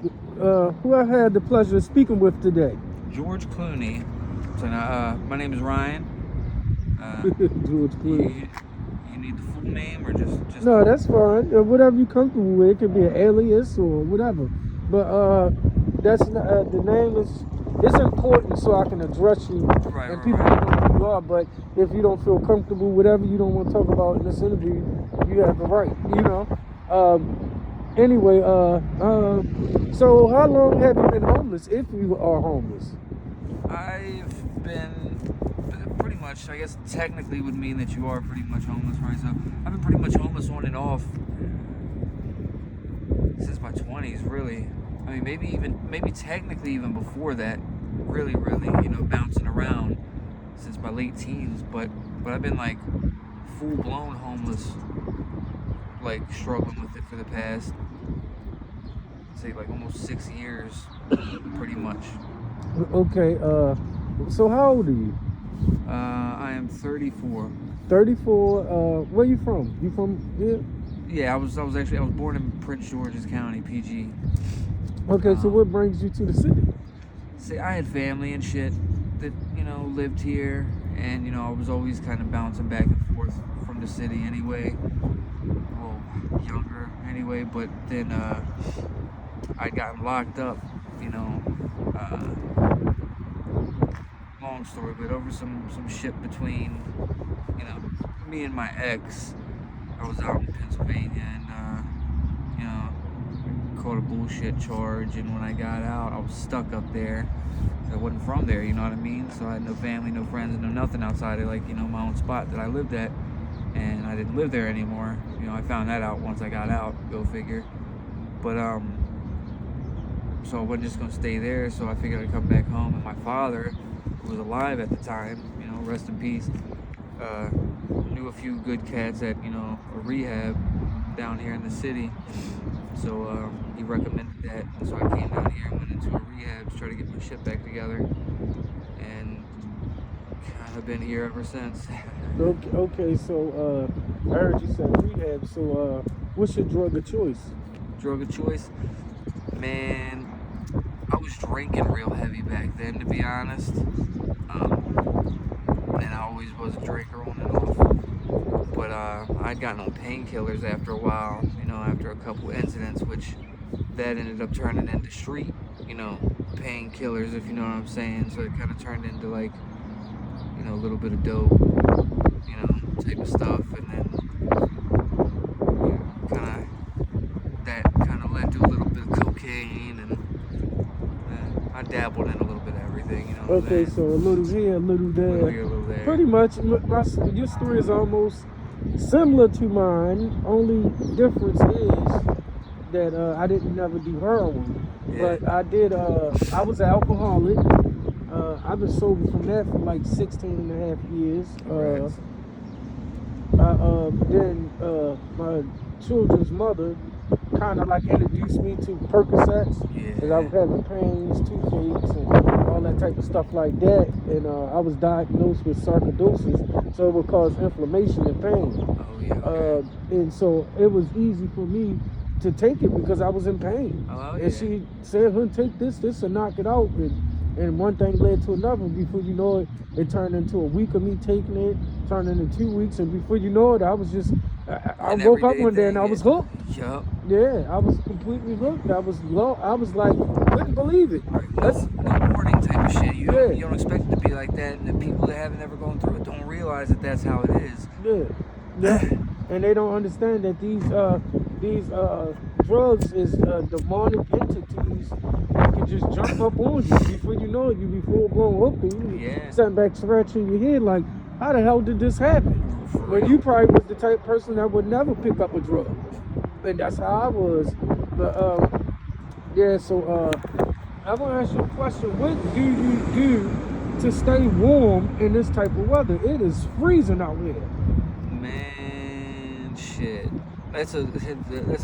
doing? Who I had the pleasure of speaking with today? George Clooney. So now, my name is Ryan. George Clooney. You need the full name or just? No, that's fine. Whatever you comfortable with. It could be an alias or whatever. But that's not, the name is. It's important so I can address you and people know who you are. But if you don't feel comfortable, whatever you don't want to talk about in this interview, you have the right. You know. Anyway, so how long have you been homeless? If you are homeless, I've been pretty much. I guess technically would mean that you are pretty much homeless, right? So I've been pretty much homeless on and off since my 20s, really. I mean, maybe technically even before that, really, you know, bouncing around since my late teens. But I've been like full blown homeless, like struggling with it for the past, say, like almost 6 years, pretty much. okay. So how old are you? I am 34. 34. Where you from? You from here? Yeah, I was born in Prince George's County, PG. Okay, so what brings you to the city? See, I had family and shit that, you know, lived here, and, you know, I was always kind of bouncing back and forth from the city anyway. Well, younger anyway, but then I'd gotten locked up, you know, long story, but over some shit between, you know, me and my ex. I was out in Pennsylvania and, you know, caught a bullshit charge, and when I got out, I was stuck up there. I wasn't from there, you know what I mean? So I had no family, no friends, no nothing outside of, like, you know, my own spot that I lived at, and I didn't live there anymore. You know, I found that out once I got out, go figure. But, so I wasn't just gonna stay there, so I figured I'd come back home, and my father, who was alive at the time, you know, rest in peace, knew a few good cats at, you know, a rehab down here in the city. So he recommended that, and so I came down here and went into a rehab to try to get my shit back together, and kind of been here ever since. Okay, so I heard you said rehab. So what's your drug of choice? Drug of choice? Man, I was drinking real heavy back then, to be honest. And I always was a drinker on and off. But I'd gotten on painkillers after a while, you know, after a couple incidents, which that ended up turning into street, you know, painkillers, if you know what I'm saying. So it kind of turned into, like, you know, a little bit of dope, you know, type of stuff. And then that kind of led to a little bit of cocaine, and I dabbled in a little bit of everything, you know. Okay, so a little here, a little there. A little here, a little there. Pretty much, your story is almost similar to mine. Only difference is that I didn't never do heroin, but I did. I was an alcoholic. I've been sober from that for like 16 and a half years. Then my children's mother kind of like introduced me to Percocets, because I was having pains, toothaches, and all that type of stuff like that. And I was diagnosed with sarcoidosis, so it would cause inflammation and pain. And so it was easy for me to take it because I was in pain. And she said, "Hun, take this will knock it out." And one thing led to another. Before you know it, it turned into a week of me taking it, turned into 2 weeks, and before you know it, I was just, I woke up one day and I was hooked. Yup. Yeah, I was completely hooked. I was like, couldn't believe it. That's no warning type of shit. You don't expect it to be like that, and the people that haven't ever gone through it don't realize that that's how it is. Yeah. And they don't understand that these drugs is demonic entities that can just jump up on you. Before you know it, you be full blown hooked, and you sitting back scratching your head like, how the hell did this happen? When you probably was the type of person that would never pick up a drug. And that's how I was. But so I want to ask you a question. What do you do to stay warm in this type of weather? It is freezing out here. Man, shit. That's a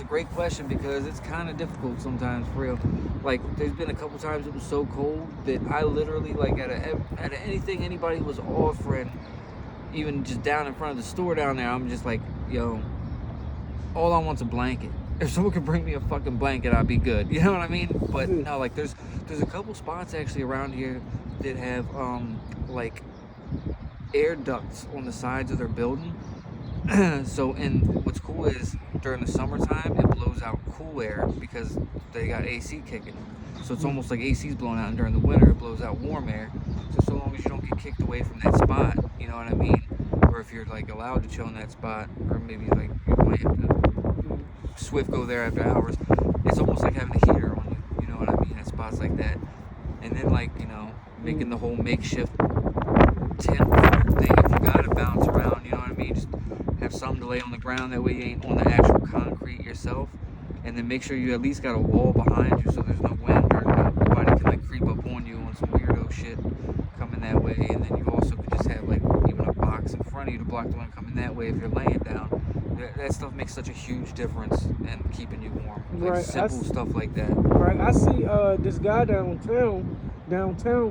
great question, because it's kind of difficult sometimes, for real. Like, there's been a couple times it was so cold that I literally, like, at anything anybody was offering, even just down in front of the store down there, I'm just like, yo, all I want's a blanket. if someone could bring me a fucking blanket, I'd be good. You know what I mean? But Yeah. no, like there's a couple spots actually around here that have like air ducts on the sides of their building. So, and what's cool is during the summertime it blows out cool air because they got AC kicking. So it's almost like AC's blowing out, and during the winter it blows out warm air. So long as you don't get kicked away from that spot, you know what I mean? Or if you're like allowed to chill in that spot, or maybe like you might have to swift go there after hours. It's almost like having a heater on you. You know what I mean? At spots like that, and then like making the whole makeshift tent thing. If you gotta bounce around, you know what I mean? Just have something to lay on the ground. That way you ain't on the actual concrete yourself. And then make sure you at least got a wall behind you so there's no wind or nobody can like creep up on you on some weirdo shit coming that way. And then you also could just have like even a box in front of you to block the wind coming that way if you're laying down. That stuff makes such a huge difference in keeping you warm. Like Right, simple stuff like that. Right, I see this guy downtown,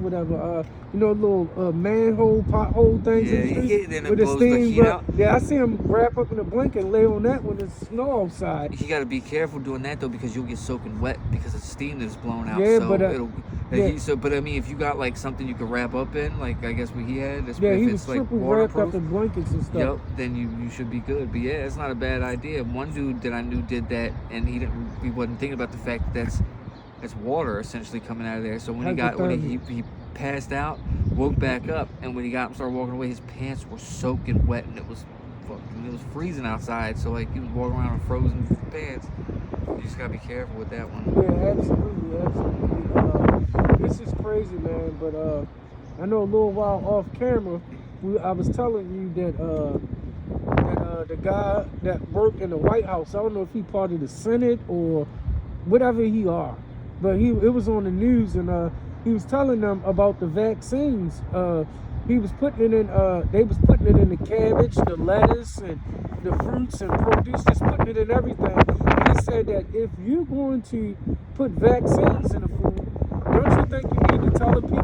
whatever. Little manhole, pothole things in the street then it with the blows the steam. heat out. Yeah, I see him wrap up in a blanket and lay on that when it's snow outside. You got to be careful doing that though because you'll get soaking wet because it's steam that's blown out. Yeah, so but, it'll. yeah. But I mean, if you got like something you could wrap up in, like I guess what he had, Yeah, if he it's was like triple wrapped waterproof, up in blankets and stuff. yep, then you should be good. But yeah, it's not a bad idea. One dude that I knew did that, and he wasn't thinking about the fact that that's water essentially coming out of there. So when he passed out, woke back up, and when he got up and started walking away, his pants were soaking wet, and it was freezing outside. So like he was walking around in frozen pants. You just gotta be careful with that one. Yeah, absolutely. This is crazy, man. But I know a little while off camera, I was telling you that the guy that worked in the White House, I don't know if he part of the Senate or whatever he are, but it was on the news, and he was telling them about the vaccines. He was putting it in. They was putting it in the cabbage, the lettuce, and the fruits and produce, just putting it in everything. He said that if you're going to put vaccines in the food, don't you think you need to tell the people?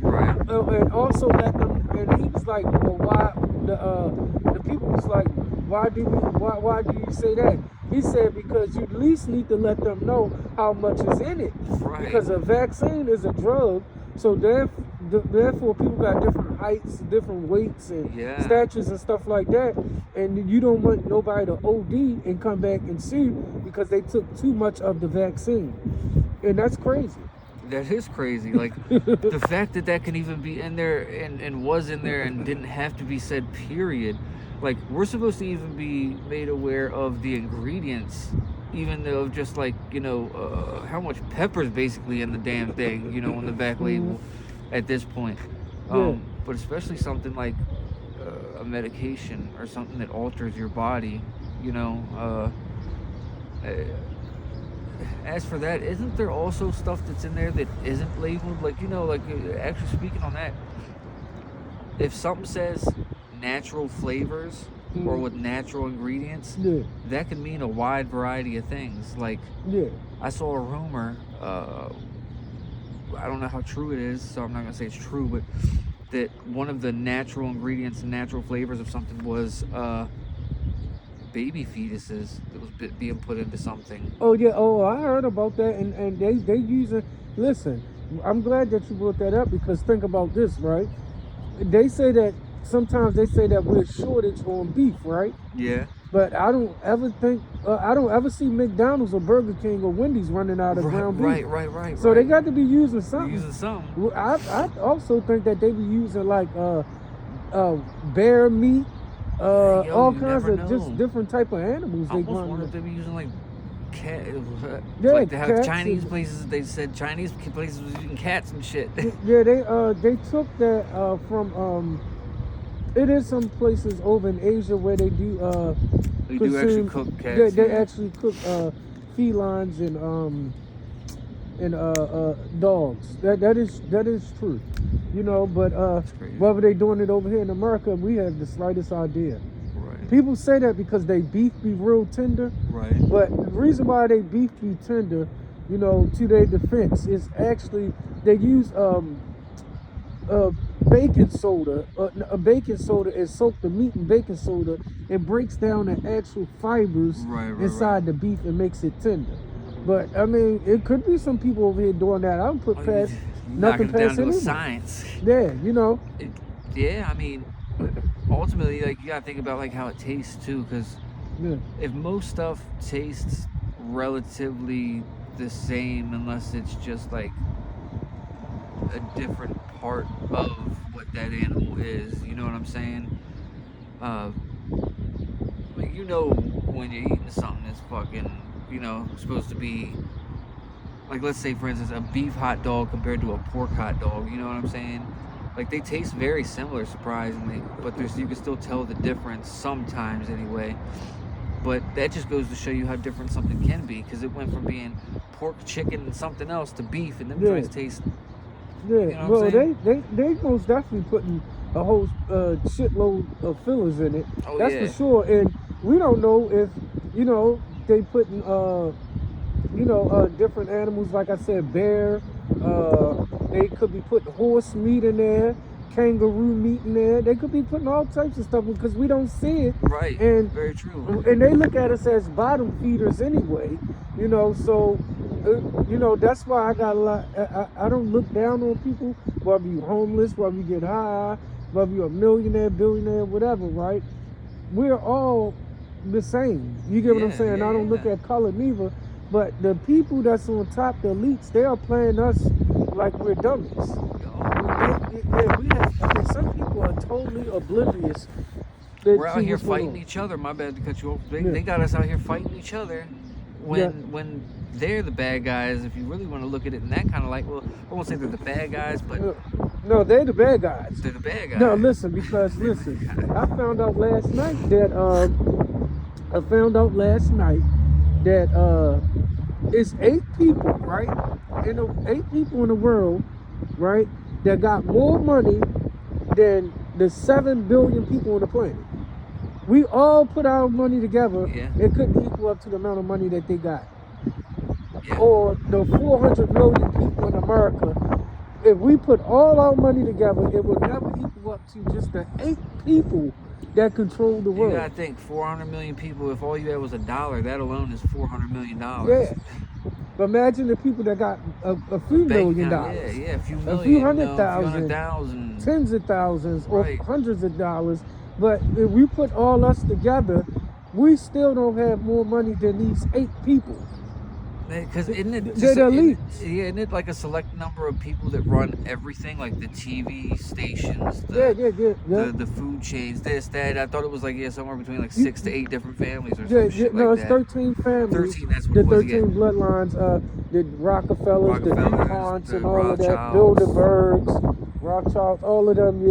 Right. And also let them. And he was like, well, why? The people was like, why do you say that? He said because you at least need to let them know how much is in it. Right. Because a vaccine is a drug, so therefore people got different heights, different weights, and statures and stuff like that. And you don't want nobody to OD and come back and sue because they took too much of the vaccine. And that's crazy. That is crazy. Like the fact that can even be in there and was in there and didn't have to be said, period. Like we're supposed to even be made aware of the ingredients, even though just like how much pepper's basically in the damn thing, on the back label at this point. But especially something like a medication or something that alters your body, as for that, isn't there also stuff that's in there that isn't labeled? Like, actually speaking on that, if something says natural flavors or with natural ingredients, that can mean a wide variety of things. Like, I saw a rumor, I don't know how true it is, so I'm not going to say it's true, but that one of the natural ingredients and natural flavors of something was baby fetuses that was being put into something. Oh yeah, I heard about that, and they using. Listen, I'm glad that you brought that up because think about this, right? They say that sometimes we're shortage on beef, right? Yeah. But I don't ever see McDonald's or Burger King or Wendy's running out of ground beef. Right. So they got to be using something. Using something. I also think that they be using like bear meat. All kinds of just different type of animals. I almost wonder if they be using like cat. Yeah, like they have cats Chinese places. They said Chinese places was using cats and shit. Yeah, they took that from. It is some places over in Asia where they do They do actually cook cats. They actually cook felines and dogs. That is true. But whether they doing it over here in America, we have the slightest idea. Right. People say that because they beef be real tender. Right. But the reason why they beef be tender, to their defense, is actually they use baking soda, and soak the meat in baking soda. It breaks down the actual fibers inside the beef and makes it tender. But I mean, it could be some people over here doing that. I don't put past nothing past down to anyone. Science. Yeah, you know. I mean, ultimately, like, you gotta think about like how it tastes too, because if most stuff tastes relatively the same, unless it's just like a different part of what that animal is, you know what I'm saying? Like, you know, when you're eating something that's fucking, you know, supposed to be, like, let's say for instance a beef hot dog compared to a pork hot dog, you know what I'm saying? Like, they taste very similar, surprisingly, but you can still tell the difference sometimes anyway. But that just goes to show you how different something can be, because it went from being pork, chicken, and something else to beef, and them joints taste. Yeah, you know what I'm well, they most definitely putting a whole shitload of fillers in it. Oh, that's yeah. for sure. And we don't know if, you know, they putting different animals, like I said, bear. They could be putting horse meat in there, kangaroo meat in there. They could be putting all types of stuff because we don't see it. Right. And very true. And they look at us as bottom feeders anyway, you know. So, you know, that's why I got a lot. I don't look down on people, whether you homeless, whether you get high, whether you're a millionaire, billionaire, whatever. Right? We're all the same. You get what I'm saying? I don't look at color neither. But the people that's on top, the elites, they are playing us like we're dummies. Some people are totally oblivious. We're out here fighting each other. My bad to cut you off. They got us out here fighting each other when they're the bad guys. If you really want to look at it in that kind of light, well, I won't say they're the bad guys, but no, they're the bad guys. They're the bad guys. No, listen, I found out last night that it's 8 people, right? 8 people in the world, right, that got more money than the 7 billion people on the planet. We all put our money together. It couldn't equal up to the amount of money that they got. Or the 400 million people in America. If we put all our money together, it would never equal up to just the 8 people that control the world. You gotta think, 400 million people, if all you had was $1, that alone is $400 million. Yeah. But imagine the people that got a few million dollars. A few million. A few hundred thousand. Tens of thousands or hundreds of dollars. But if we put all us together, we still don't have more money than these 8 people. Because isn't it isn't it like a select number of people that run everything, like the TV stations, the food chains, this, that? I thought it was like somewhere between like 6 to 8 different families or something. No, it's 13 families. 13, that's what it was. The 13 bloodlines, the Rockefellers, the DuPonts, and all of that, Bilderbergs, Rothschilds, all of them,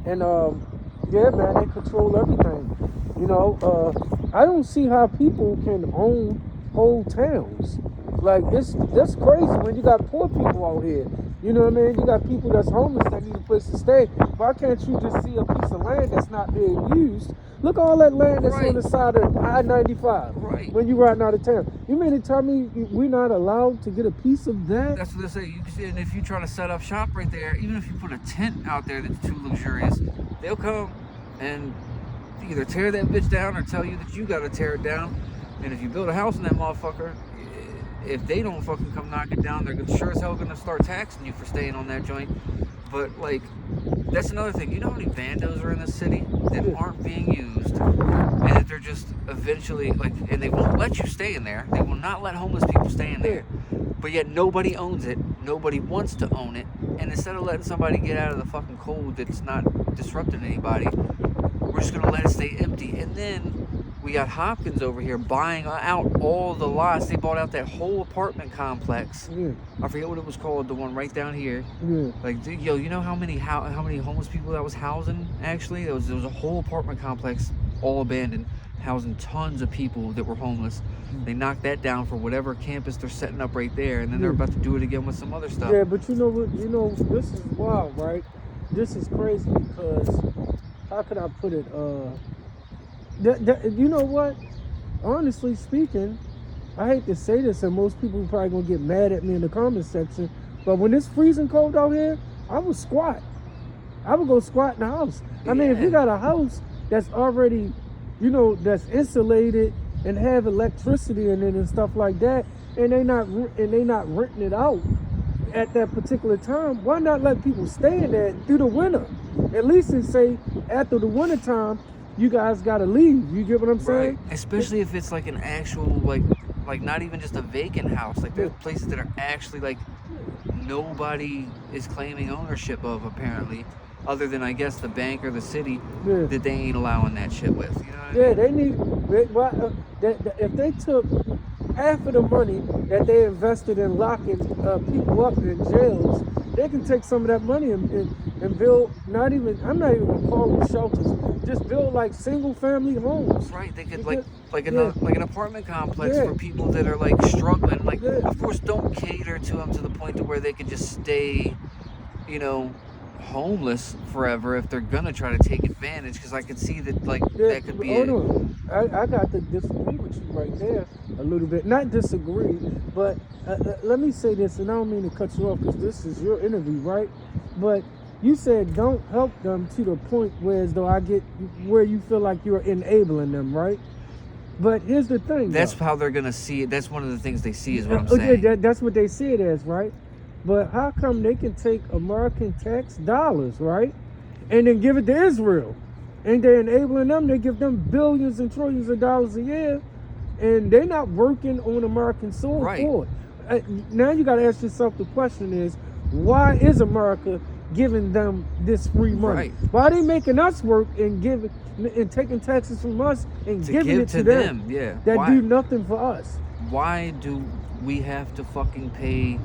And man, they control everything. You know, I don't see how people can own whole towns. Like, that's crazy when you got poor people out here. You know what I mean? You got people that's homeless that need a place to stay. Why can't you just see a piece of land that's not being used? Look at all that land that's on the side of I-95 when you riding out of town. You mean to tell me we're not allowed to get a piece of that? That's what they say. And if you're trying to set up shop right there, even if you put a tent out there that's too luxurious, they'll come and either tear that bitch down or tell you that you got to tear it down. And if you build a house in that motherfucker, if they don't fucking come knock it down, they're sure as hell gonna start taxing you for staying on that joint. But, like, that's another thing. You know how many vandos are in this city that aren't being used, and that they're just eventually, like, and they won't let you stay in there. They will not let homeless people stay in there. But yet nobody owns it. Nobody wants to own it. And instead of letting somebody get out of the fucking cold that's not disrupting anybody, we're just gonna let it stay empty. And then we got Hopkins over here buying out all the lots. They bought out that whole apartment complex. I forget what it was called, the one right down here. Like, yo, you know how many homeless people that was housing? Actually, there was a whole apartment complex, all abandoned, housing tons of people that were homeless. They knocked that down for whatever campus they're setting up right there, and then they're about to do it again with some other stuff. Yeah, but you know what? You know, this is wild, right? This is crazy because how could I put it? You know what? Honestly speaking, I hate to say this, and most people are probably gonna get mad at me in the comment section, but when it's freezing cold out here, I would squat. I would go squat in the house. I mean, if Yeah. you got a house that's already, that's insulated and have electricity in it and stuff like that, and they not renting it out at that particular time, why not let people stay in there through the winter? At least they say after the winter time, you guys gotta leave. You get what I'm saying? Right. Especially if it's like an actual like not even just a vacant house. Like there's places that are actually like nobody is claiming ownership of apparently, other than I guess the bank or the city Yeah. that they ain't allowing that shit with. You know what I mean? Yeah, they need. If they took half of the money that they invested in locking people up in jails, they can take some of that money and build. I'm not even gonna call them shelters. Just build like single family homes. Right, they could You like get- like an apartment complex Yeah. for people that are like struggling. Like, Yeah. of course, don't cater to them to the point to where they can just stay, homeless forever if they're gonna try to take advantage. Because I could see that that could be Hold on. I got to disagree with you right there a little bit. Not disagree, but let me say this, and I don't mean to cut you off because this is your interview, right? But you said don't help them to the point where as though I get where you feel like you're enabling them, right? But here's the thing. That's though. how they're gonna see it. That's one of the things they see, is what I'm Oh, saying. yeah, that's what they see it as, right? But how come they can take American tax dollars, right, and then give it to Israel? And they're enabling them. They give them billions and trillions of dollars a year, and they're not working on American soil Right. for it. Now you got to ask yourself the question is, why is America giving them this free money? Right. Why are they making us work and taking taxes from us and To giving give it to to them? yeah. That Why, do nothing for us. why do we have to fucking pay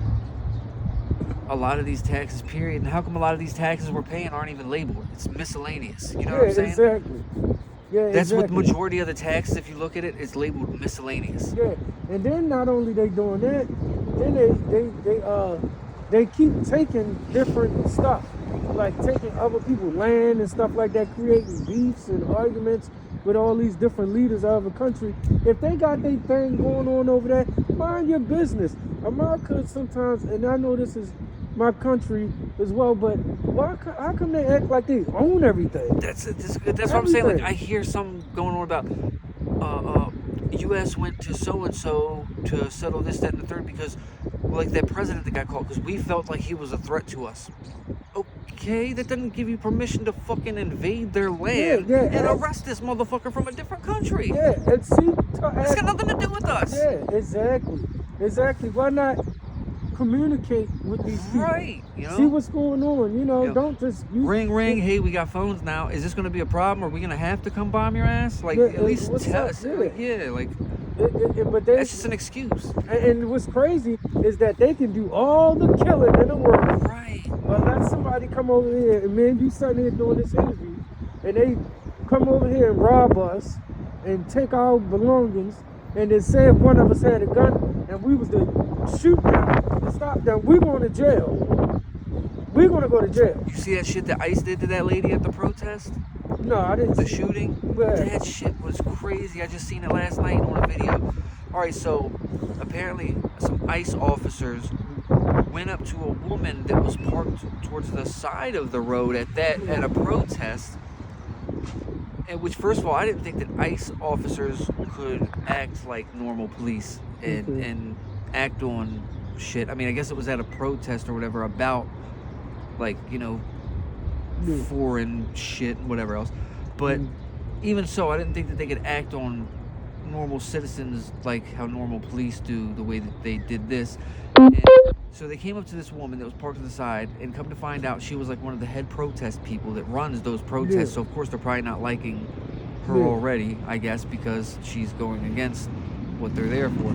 a lot of these taxes, period? And how come a lot of these taxes we're paying aren't even labeled? It's miscellaneous. You know what I'm saying? Exactly. Yeah, That's what the exactly. majority of the taxes, if you look at it, is labeled miscellaneous. Yeah, and then not only they doing that, then they keep taking different stuff, like taking other people's land and stuff like that, creating beefs and arguments with all these different leaders of the country. If they got their thing going on over there, mind your business. America sometimes, and I know this is my country as well, but how come they act like they own everything? That's what I'm saying. Like, I hear some going on about U.S. went to so-and-so to settle this, that, and the third because, like, that president that got called because we felt like he was a threat to us. Okay, that doesn't give you permission to fucking invade their land and arrest this motherfucker from a different country. Yeah, and see, It's got nothing to do with us. Yeah, exactly. Why not communicate with these people? Right. See what's going on. Yeah. Don't just Ring. Hey, we got phones now. Is this going to be a problem? Are we going to have to come bomb your ass? Like, Yeah, at least what's tell up? us. Yeah. But they, that's just an excuse. and what's crazy is that they can do all the killing in the world. Right. But let somebody come over here, and man, you sitting here doing this interview, and they come over here and rob us and take our belongings, and then say if one of us had a gun and we was to shoot them and stop them, we're going to jail. We're going to go to jail. You see that shit that ICE did to that lady at the protest? No, I didn't. The shooting? Yeah. That shit was crazy. I just seen it last night on a video. Alright, so apparently some ICE officers went up to a woman that was parked towards the side of the road at a protest. And which, first of all, I didn't think that ICE officers could act like normal police and act on shit. I mean, I guess it was at a protest or whatever about, like, foreign shit and whatever else. But even so, I didn't think that they could act on normal citizens like how normal police do, the way that they did this. And so they came up to this woman that was parked to the side, and come to find out she was like one of the head protest people that runs those protests. Yeah. So of course they're probably not liking her already, I guess, because she's going against what they're there for.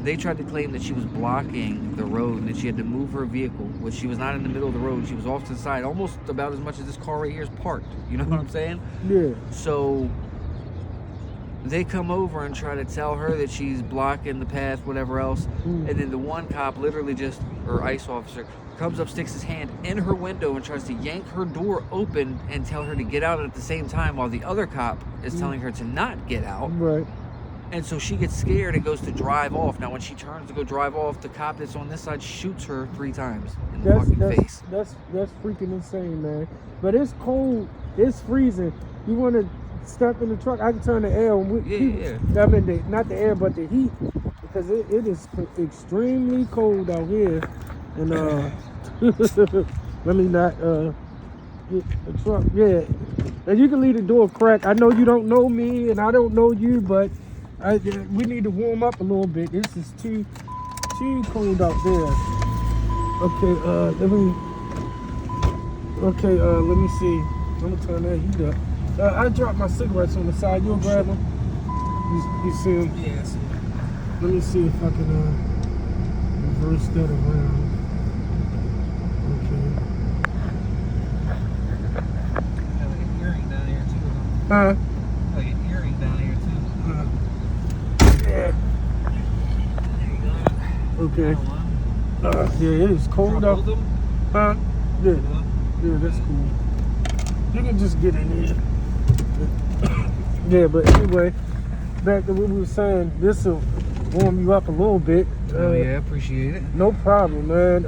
They tried to claim that she was blocking the road and that she had to move her vehicle, which she was not in the middle of the road. She was off to the side, almost about as much as this car right here is parked. You know what I'm saying? Yeah. So they come over and try to tell her that she's blocking the path, whatever else. And then the one cop literally or ICE officer, comes up, sticks his hand in her window and tries to yank her door open and tell her to get out at the same time, while the other cop is telling her to not get out. Right. And so she gets scared and goes to drive off. Now, when she turns to go drive off, the cop that's on this side shoots her 3 times in the fucking face. That's freaking insane, man. But it's cold. It's freezing. You want to step in the truck? I can turn the air on. Yeah. I mean, not the air, but the heat, because it is extremely cold out here. And let me not get the truck. Yeah, and you can leave the door cracked. I know you don't know me, and I don't know you, but we need to warm up a little bit. This is too cold out there. Okay, let me see. I'm gonna turn that heat up. I dropped my cigarettes on the side. You'll grab them. You see them? Yeah, I see them. Let me see if I can reverse that around. Okay. Got like an earring down here too. Huh? Like an earring down here too. Yeah. There you Okay. go. Yeah, it is cold out. Them? Huh? Yeah. Yeah, that's cool. You can just get in here. Yeah, but anyway, back to what we were saying. This will warm you up a little bit. Oh yeah, appreciate it. No problem, man.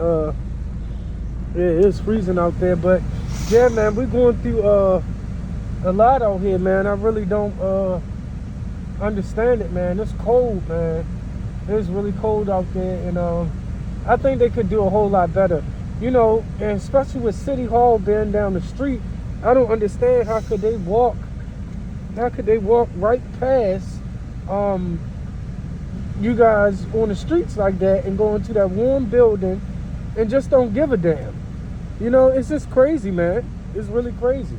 Yeah, it's freezing out there, but yeah, man, we're going through a lot out here, man. I really don't understand it, man. It's cold, man. It's really cold out there, and I think they could do a whole lot better. You know, and especially with City Hall being down the street, I don't understand how could they walk right past you guys on the streets like that and go into that warm building and just don't give a damn. You know, it's just crazy, man. It's really crazy.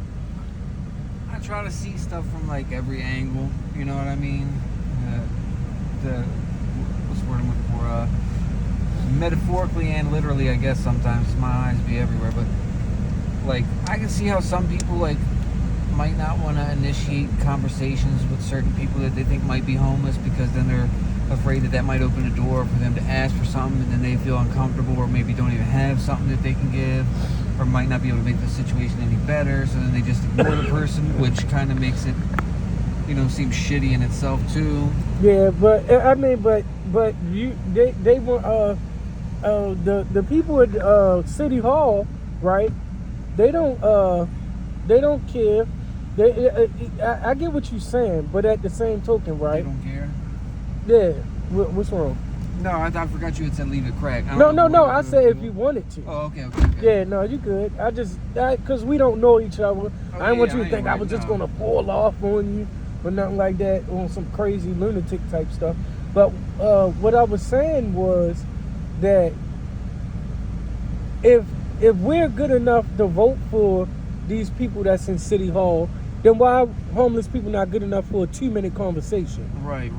I try to see stuff from like every angle. You know what I mean? What's the word I'm looking for? Metaphorically and literally, I guess sometimes my eyes be everywhere. But like, I can see how some people like might not want to initiate conversations with certain people that they think might be homeless, because then they're afraid that might open a door for them to ask for something, and then they feel uncomfortable, or maybe don't even have something that they can give, or might not be able to make the situation any better, so then they just ignore the person, which kind of makes it, you know, seem shitty in itself too. Yeah, but I mean, they want the people at City Hall, right? They don't care. I get what you're saying, but at the same token, right? They don't care. Yeah. What's wrong? No, I forgot you had said leave it cracked. No. I said if you wanted to. Oh, okay. Yeah, no, you good. Because we don't know each other. I didn't want you to think I was just going to pull off on you or nothing like that, on some crazy lunatic type stuff. But what I was saying was that if we're good enough to vote for these people that's in City Hall, then why homeless people not good enough for a 2-minute conversation? Right.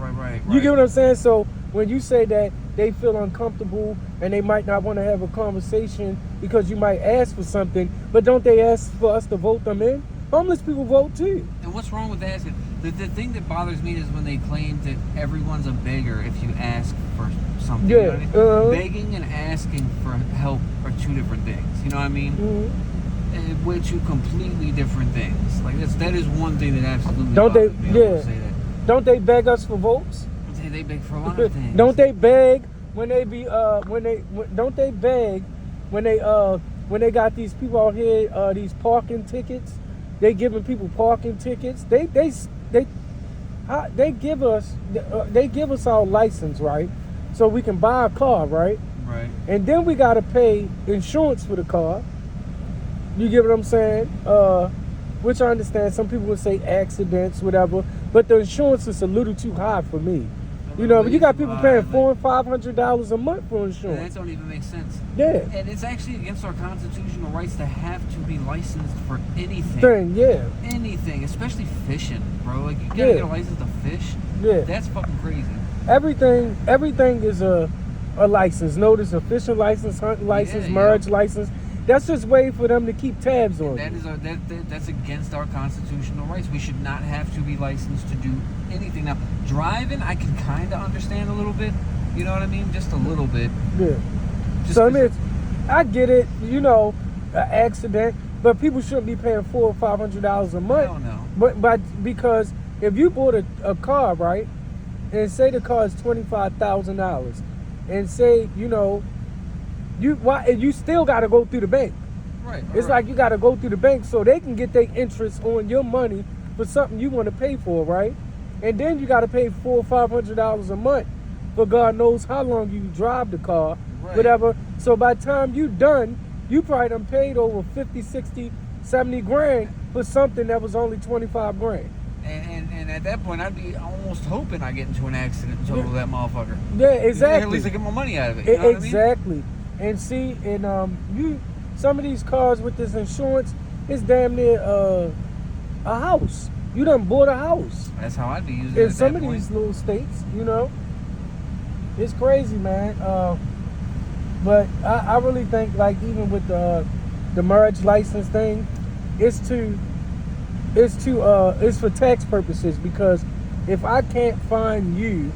You get what I'm saying? So when you say that they feel uncomfortable and they might not want to have a conversation because you might ask for something, but don't they ask for us to vote them in? Homeless people vote too. And what's wrong with asking? The thing that bothers me is when they claim that everyone's a beggar if you ask for something. Yeah. You know what I mean? Begging and asking for help are 2 different things. You know what I mean? Mm-hmm. We're 2 completely different things. Like that is one thing that absolutely Don't they? bothers me. I will say that. Don't they beg us for votes? They beg for a lot of things. Don't they beg when they be don't they beg when they got these people out here these parking tickets? They giving people parking tickets. They give us our license, right? So we can buy a car, right? Right. And then we gotta pay insurance for the car. You get what I'm saying? Which I understand. Some people would say accidents, whatever, but the insurance is a little too high for me. You know, you got people paying $400 and $500 a month for insurance. That don't even make sense. Yeah. And it's actually against our constitutional rights to have to be licensed for anything. Anything, especially fishing, bro. Like, you gotta get a license to fish. Yeah. That's fucking crazy. Everything is a license. Notice a fishing license, hunting license, marriage license. That's just a way for them to keep tabs on. That's against our constitutional rights. We should not have to be licensed to do anything. Now, driving, I can kind of understand a little bit. You know what I mean? Just a little bit. Yeah. So I mean, I get it. You know, an accident, but people shouldn't be paying $400 or $500 a month. I don't know. But because if you bought a car, right, and say the car is $25,000, and say you still got to go through the bank. Right. It's like you got to go through the bank so they can get their interest on your money for something you want to pay for, right? And then you got to pay $400 or $500 a month for God knows how long you drive the car, Right. whatever. So by the time you done, you probably done paid over 50, 60, 70 grand for something that was only 25 grand. And at that point, I'd be almost hoping I get into an accident and total that motherfucker. Yeah, exactly. At least I get my money out of it. You know Exactly. And see, and some of these cars with this insurance, it's damn near a house. You done bought a house. what I mean? That's how I'd be using it. In at some that of point. these little states, it's crazy, man. But I really think, like, even with the marriage license thing, it's for tax purposes, because if I can't find you,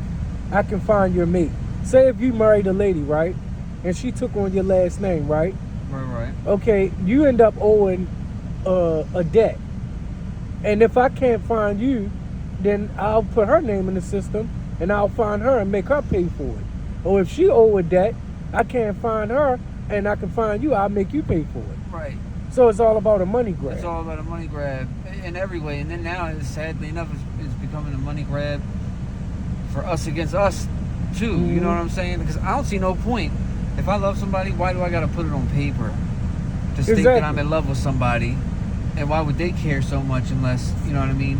I can find your mate. Say if you married a lady, right, and she took on your last name, right? Right. Okay, you end up owing a debt, and if I can't find you, then I'll put her name in the system, and I'll find her and make her pay for it. Or if she owe a debt, I can't find her, and I can find you, I'll make you pay for it. Right. So it's all about a money grab. It's all about a money grab in every way. And then now, sadly enough, it's becoming a money grab for us against us, too. Mm-hmm. You know what I'm saying? Because I don't see no point. If I love somebody, why do I got to put it on paper? Just think that I'm in love with somebody. And why would they care so much unless, you know what I mean?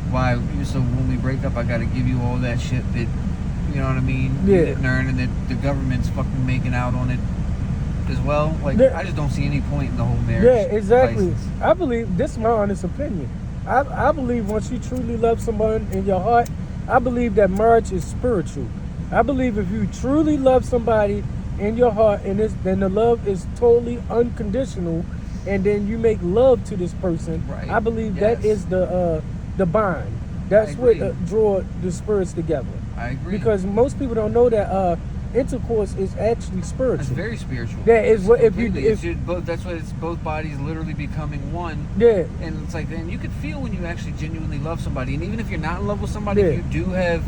Why? So when we break up, I got to give you all that shit that, you know what I mean? Yeah. You didn't earn, and that the government's fucking making out on it as well. Like, Yeah. I just don't see any point in the whole marriage. Yeah, exactly. license. I believe, this is my honest opinion. I believe once you truly love someone in your heart, I believe that marriage is spiritual. I believe if you truly love somebody in your heart, and then the love is totally unconditional, and then you make love to this person, Right. I believe that Yes. is the bond. That's what agree. draw the spirits together. I agree. Because most people don't know that intercourse is actually spiritual. It's very spiritual. Yeah, it's what if Completely. you It's both. That's what it's both bodies literally becoming one. yeah. And it's like, then you can feel when you actually genuinely love somebody. And even if you're not in love with somebody, Yeah. if you do have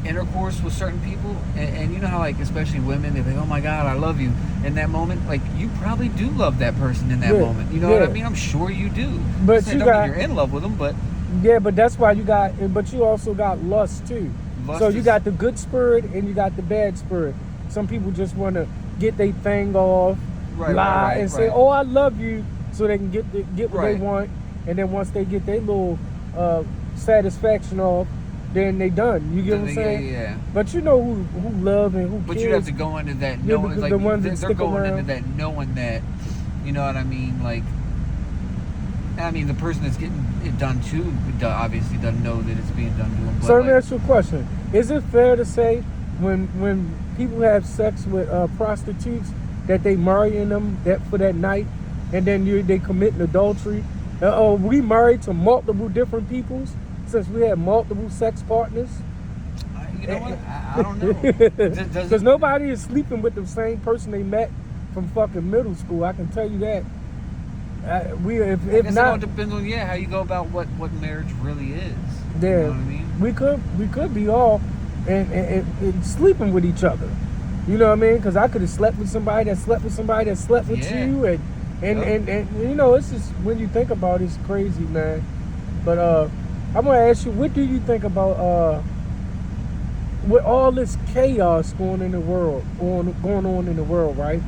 intercourse with certain people, and you know how, like, especially women, they're like, oh my God, I love you. In that moment, like, you probably do love that person in that Yeah. moment. You know what Yeah. I mean? I'm sure you do. But That you don't got- mean you're in love with them, but Yeah, but that's why but you also got lust too. lust So you is- got the good spirit and you got the bad spirit. Some people just want to get their thing off, Right, lie, right, and say, right. "Oh, I love you," so they can get what Right. they want. And then once they get their little satisfaction off, then they done. You get what I'm saying? Yeah. But you know who love and who But cares. you'd have to go into that Yeah, knowing, because like, the ones that they're stick going around. into that knowing that, you know what I mean? Like, I mean, the person that's getting it done to obviously doesn't know that it's being done to them. But So let me like, ask you a question. Is it fair to say when people have sex with prostitutes that they marrying them for that night, and then they committing adultery? We married to multiple different peoples since we had multiple sex partners? you know what? I don't know. Because nobody is sleeping with the same person they met from fucking middle school. I can tell you that. I If guess it all not, depends on how you go about what marriage really is. yeah, You know what I mean? we could be all and sleeping with each other. You know what I mean? Because I could have slept with somebody that slept with somebody that slept with Yeah. you, and you know, it's just, when you think about it, it's crazy, man. But I'm gonna ask you, what do you think about with all this chaos going on in the world, right?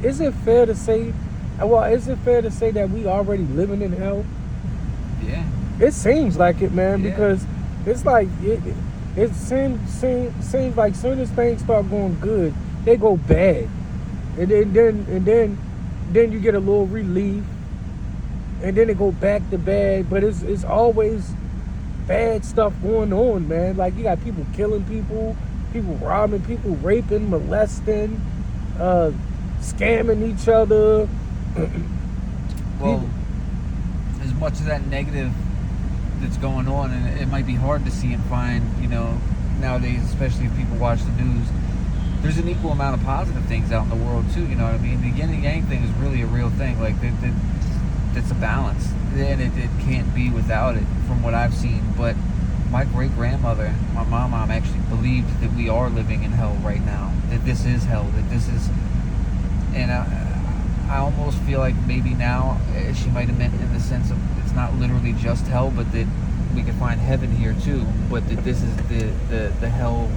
Is it fair to say? Well, is it fair to say that we already living in hell? Yeah. It seems like it, man, Yeah. because it's like it seems like soon as things start going good, they go bad, and then you get a little relief, and then it go back to bad. But it's always bad stuff going on, man. Like, you got people killing people robbing people, raping, molesting, scamming each other. Well, as much of that negative that's going on, and it might be hard to see and find, you know, nowadays, especially if people watch the news, there's an equal amount of positive things out in the world too. You know what I mean? The yin and yang thing is really a real thing. Like, that's a balance, and it can't be without it, from what I've seen. But my great-grandmother, my mom actually believed that we are living in hell right now. That this is hell. That this is... And I almost feel like maybe now she might have meant in the sense of it's not literally just hell, but that we can find heaven here too. But that this is the hell...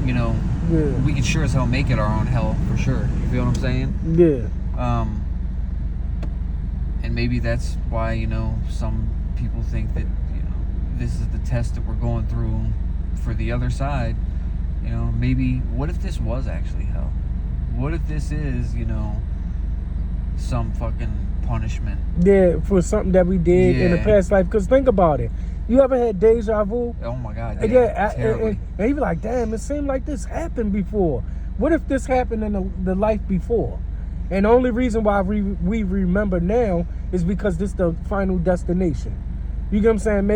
You know, we can sure as hell make it our own hell, for sure. You feel what I'm saying? Yeah. And maybe that's why, you know, some people think that, you know, this is the test that we're going through for the other side. You know, maybe, what if this was actually hell? What if this is, you know, some fucking punishment? Yeah, for something that we did in a past life. Because think about it. You ever had deja vu? Oh my God, and you be like, damn, it seemed like this happened before. What if this happened in the life before? And the only reason why we remember now is because this is the final destination. You get what I'm saying?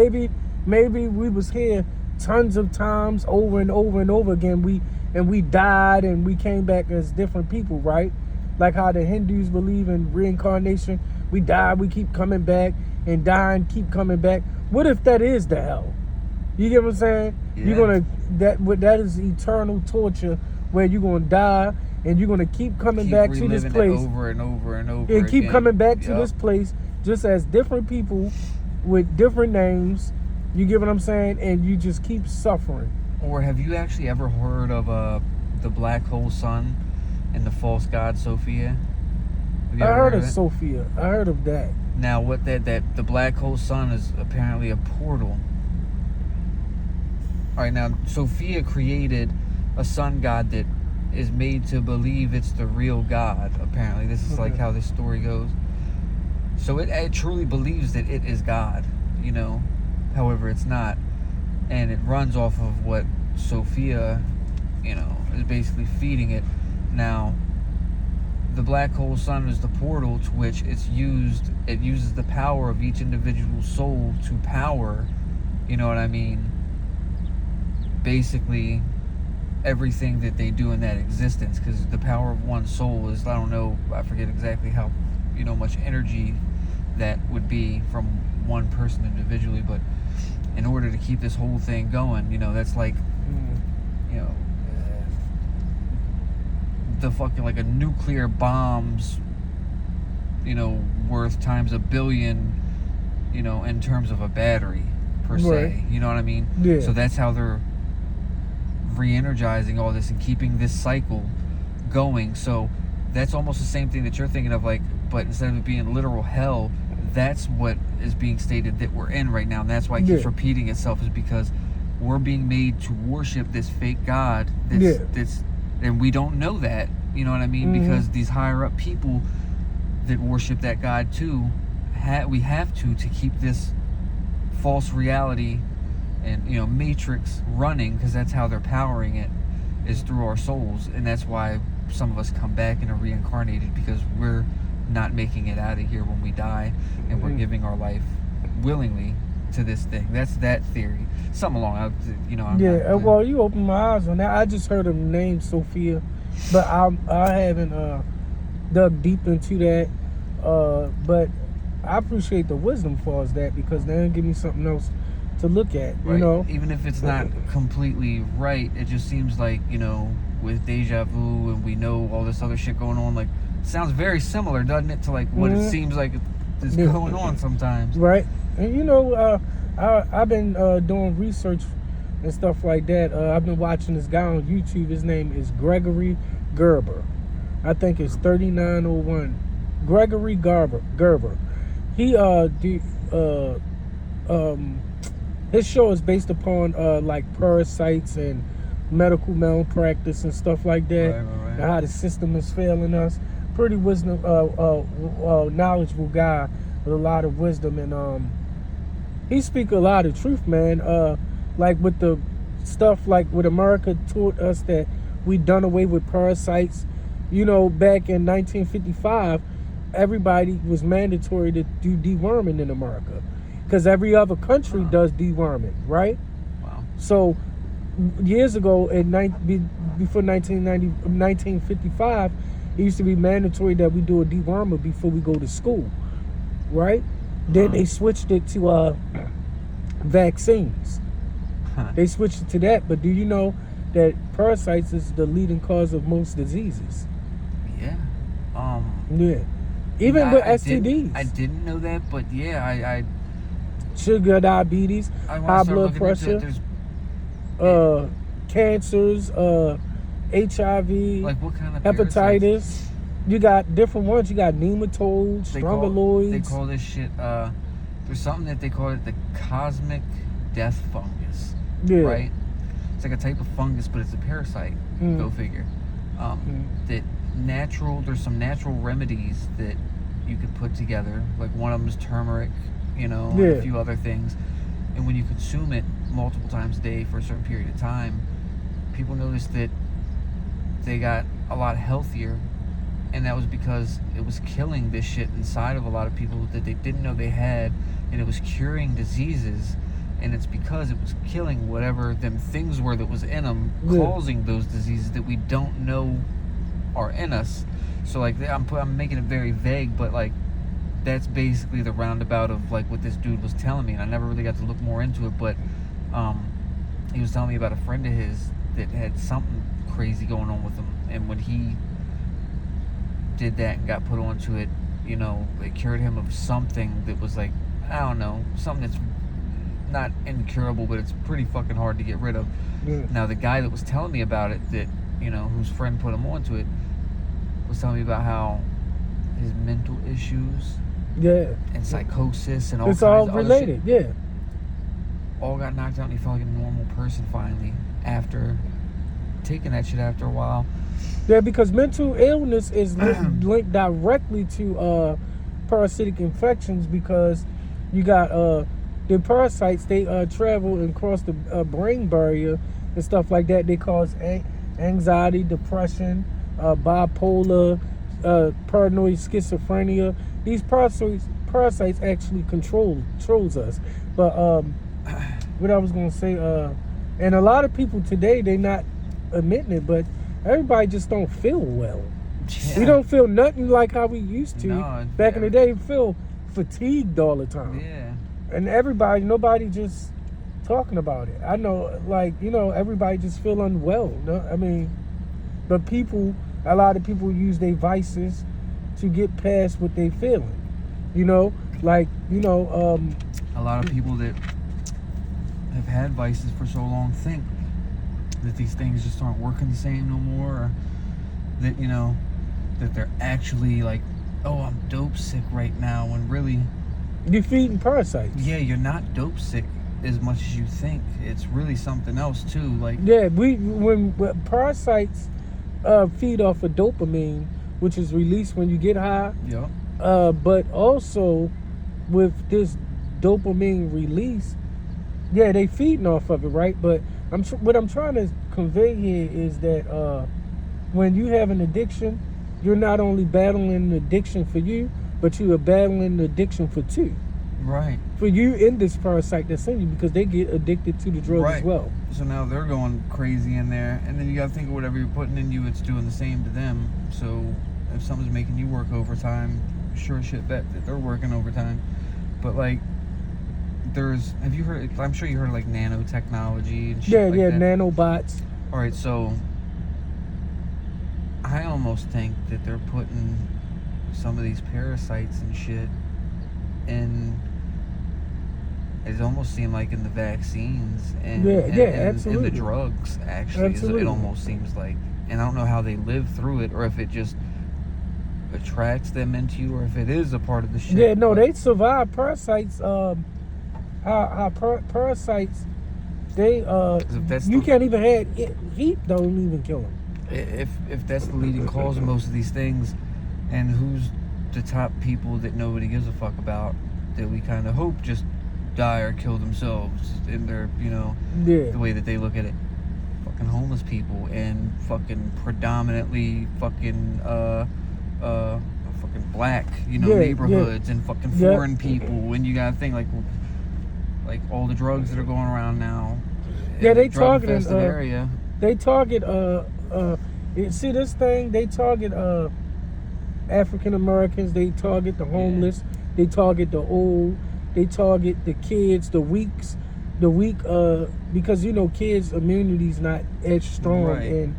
Maybe we was here tons of times over and over and over again. We died and we came back as different people, right? Like how the Hindus believe in reincarnation. We die, we keep coming back, and die and keep coming back. What if that is the hell? You get what I'm saying? Yeah. That is eternal torture where you're gonna die and you're gonna keep coming back to this place over and over and over and keep again. coming back to this place just as different people with different names. You get what I'm saying? And you just keep suffering. Or have you actually ever heard of the black hole sun and the false god Sophia? Have you I ever heard of of it? Sophia. I heard of that. Now, what that the black hole sun is apparently a portal. All right, now Sophia created a sun god that is made to believe it's the real God. Apparently, this is like how this story goes. So it truly believes that it is God, you know. However, it's not, and it runs off of what Sophia, you know, is basically feeding it. Now, the black hole sun is the portal to which it uses the power of each individual soul to power, you know what I mean, basically everything that they do in that existence, because the power of one soul is, I forget exactly how, you know, much energy that would be from one person individually, but in order to keep this whole thing going, you know, that's like, you know, the fucking, like a nuclear bomb's, you know, worth times a billion, you know, in terms of a battery per se. Right. You know what I mean? Yeah. So that's how they're re-energizing all this and keeping this cycle going. So that's almost the same thing that you're thinking of, like, but instead of it being literal hell, that's what is being stated that we're in right now. And that's why it keeps repeating itself, is because we're being made to worship this fake God that's and we don't know that, you know what I mean? Because these higher up people that worship that God too, we have to keep this false reality and, you know, matrix running, because that's how they're powering it, is through our souls. And that's why some of us come back and are reincarnated, because we're not making it out of here when we die, and we're giving our life willingly to this thing. That's that theory. Something along, you know. Well, you opened my eyes on that. I just heard of the name Sophia, but I haven't dug deep into that. But I appreciate the wisdom for us that, because they'll give me something else to look at. Right. You know, even if it's not completely right, it just seems like, you know, with deja vu and we know all this other shit going on, like, it sounds very similar, doesn't it, to like what it seems like is going on sometimes. Right. And you know, I've been doing research and stuff like that. I've been watching this guy on YouTube. His name is Gregory Gerber. I think it's 3901. Gregory Gerber. He his show is based upon like parasites and medical malpractice and stuff like that, right. and how the system is failing us. Pretty knowledgeable guy with a lot of wisdom, and he speak a lot of truth, man. Like with the stuff, like with America taught us that we done away with parasites. You know, back in 1955, everybody was mandatory to do deworming in America, because every other country does deworming, right? Wow. So years ago, before 1955, it used to be mandatory that we do a dewormer before we go to school, right? Then they switched it to vaccines. Huh. They switched it to that, but do you know that parasites is the leading cause of most diseases? Yeah. Yeah. Even with STDs. I didn't know that, but yeah, I Sugar, diabetes, wanna high start blood looking into it. pressure, There's cancers, HIV, like what kind of parasites? hepatitis. You got different ones. You got nematodes, They strongyloids. call this shit. There's something that they call it the cosmic death fungus. Yeah. Right. It's like a type of fungus, but it's a parasite. Mm. Go figure. That natural. There's some natural remedies that you could put together. Like one of them is turmeric. You know, and Yeah. a few other things. And when you consume it multiple times a day for a certain period of time, people noticed that they got a lot healthier. And that was because it was killing this shit inside of a lot of people that they didn't know they had, and it was curing diseases. And it's because it was killing whatever them things were that was in them, Yeah. causing those diseases that we don't know are in us. So like I'm making it very vague, but like that's basically the roundabout of like what this dude was telling me, and I never really got to look more into it. But he was telling me about a friend of his that had something crazy going on with him, and when he did that and got put onto it, you know, it cured him of something that was like, I don't know, something that's not incurable, but it's pretty fucking hard to get rid of. Yeah. Now the guy that was telling me about it, that, you know, whose friend put him onto it, was telling me about how his mental issues Yeah. and psychosis and all It's kinds all of other related. shit Yeah. all got knocked out, and he felt like a normal person finally after taking that shit after a while. Yeah, because mental illness is linked directly to parasitic infections, because you got the parasites, they travel and cross the brain barrier and stuff like that. They cause anxiety, depression, bipolar, paranoid schizophrenia. These parasites actually controls us. But what I was gonna say, and a lot of people today, they not admitting it, but everybody just don't feel well. Yeah. We don't feel nothing like how we used to No, back in the day. We feel fatigued all the time. Yeah. And nobody just talking about it. I know, like, you know, everybody just feel unwell. No, I mean, but a lot of people use their vices to get past what they feeling. You know, like, you know, A lot of people that have had vices for so long think that these things just aren't working the same no more, or that, you know, that they're actually like, oh, I'm dope sick right now, when really, you're feeding parasites. yeah, you're not dope sick as much as you think. It's really something else too. Like, Yeah, when parasites feed off of dopamine, which is released when you get high. yeah, But also with this dopamine release, yeah, they feeding off of it, right? But what I'm trying to convey here is that when you have an addiction, you're not only battling an addiction for you, but you are battling the addiction for two. right. For you and this parasite that's in you, because they get addicted to the drug Right. as well. So now they're going crazy in there, and then you gotta think of whatever you're putting in you, it's doing the same to them. So if someone's making you work overtime, sure as shit bet that they're working overtime. But like, have you heard, I'm sure you heard of like nanotechnology and shit like that. Nanobots. All right, so I almost think that they're putting some of these parasites and shit in. It almost seemed like in the vaccines and absolutely. in the drugs. Actually, Absolutely. it almost seems like, and I don't know how they live through it, or if it just attracts them into you, or if it is a part of the shit. Yeah, no, but- they survive parasites. Parasites, they if that's you the- can't even have heat. Don't even kill them. If that's the leading cause of most of these things, and who's the top people that nobody gives a fuck about, that we kind of hope just die or kill themselves in their, you know, Yeah, the way that they look at it. Fucking homeless people, and fucking predominantly fucking fucking black, you know, Yeah, neighborhoods, and fucking Yeah. foreign people. And you gotta think like all the drugs that are going around now. Yeah, in they the drug targeting, infested area. they target. You see this thing? They target African Americans. They target the homeless. They target the old. They target the kids, the weaks. the week, because you know kids' immunity's not as strong, Right. and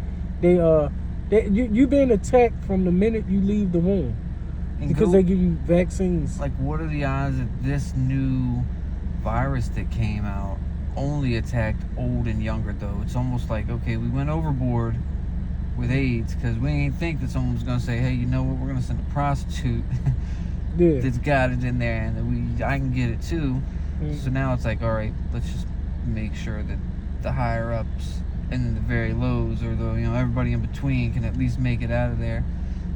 you being attacked from the minute you leave the womb And because go- they give you vaccines. Like, what are the odds that this new virus that came out only attacked old and younger, though? It's almost like, okay, we went overboard with AIDS because we didn't think that someone was going to say, hey, you know what, we're going to send a prostitute Yeah. that's got it in there and that I can get it too. Mm. So now it's like, all right, let's just make sure that the higher ups and then the very lows, or the everybody in between, can at least make it out of there.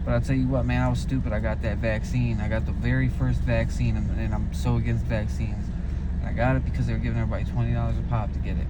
But I'll tell you what, man, I was stupid. I got that vaccine. I got the very first vaccine, and I'm so against vaccines. And I got it because they were giving everybody $20 a pop to get it.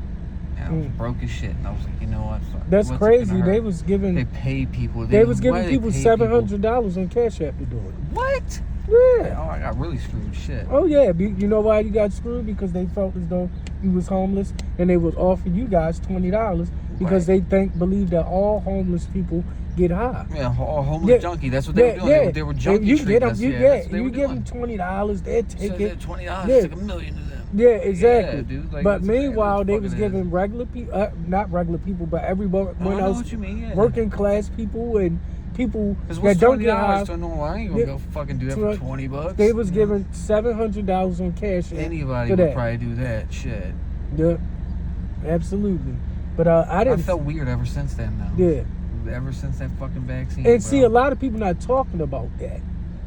And I was broke as shit. And I was like, you know what? Fuck, That's what's it gonna crazy. hurt? They was giving They pay people. they was giving why people pay $700 on Cash App to do it. What? Yeah. Oh, I got really screwed. Shit. Oh yeah. You know why you got screwed? Because they felt as though you was homeless, and they would offer you guys $20 because Right. they believe that all homeless people get high. Yeah, a homeless junkie. That's what they were doing. They were junkie you get treating them. us. You, Yeah, yeah, that's what they you were give doing. them $20. They take So it. that $20 Yeah. is like $1 million to them. Yeah, exactly. Yeah, dude. Like, but that's exactly meanwhile, what they the was fuck it is. giving regular people, not regular people, but everybody I know else, what you mean. Yeah. working class people and people Because that what's don't get high. $20 to a normal? I ain't gonna Yeah. go fucking do that for $20. They was giving $700 on Cash App. Anybody for would that. probably do that shit. Yeah, absolutely. But I I didn't. felt weird ever since then. Now. Yeah, Ever since that fucking vaccine. and see, bro. a lot of people not talking about that.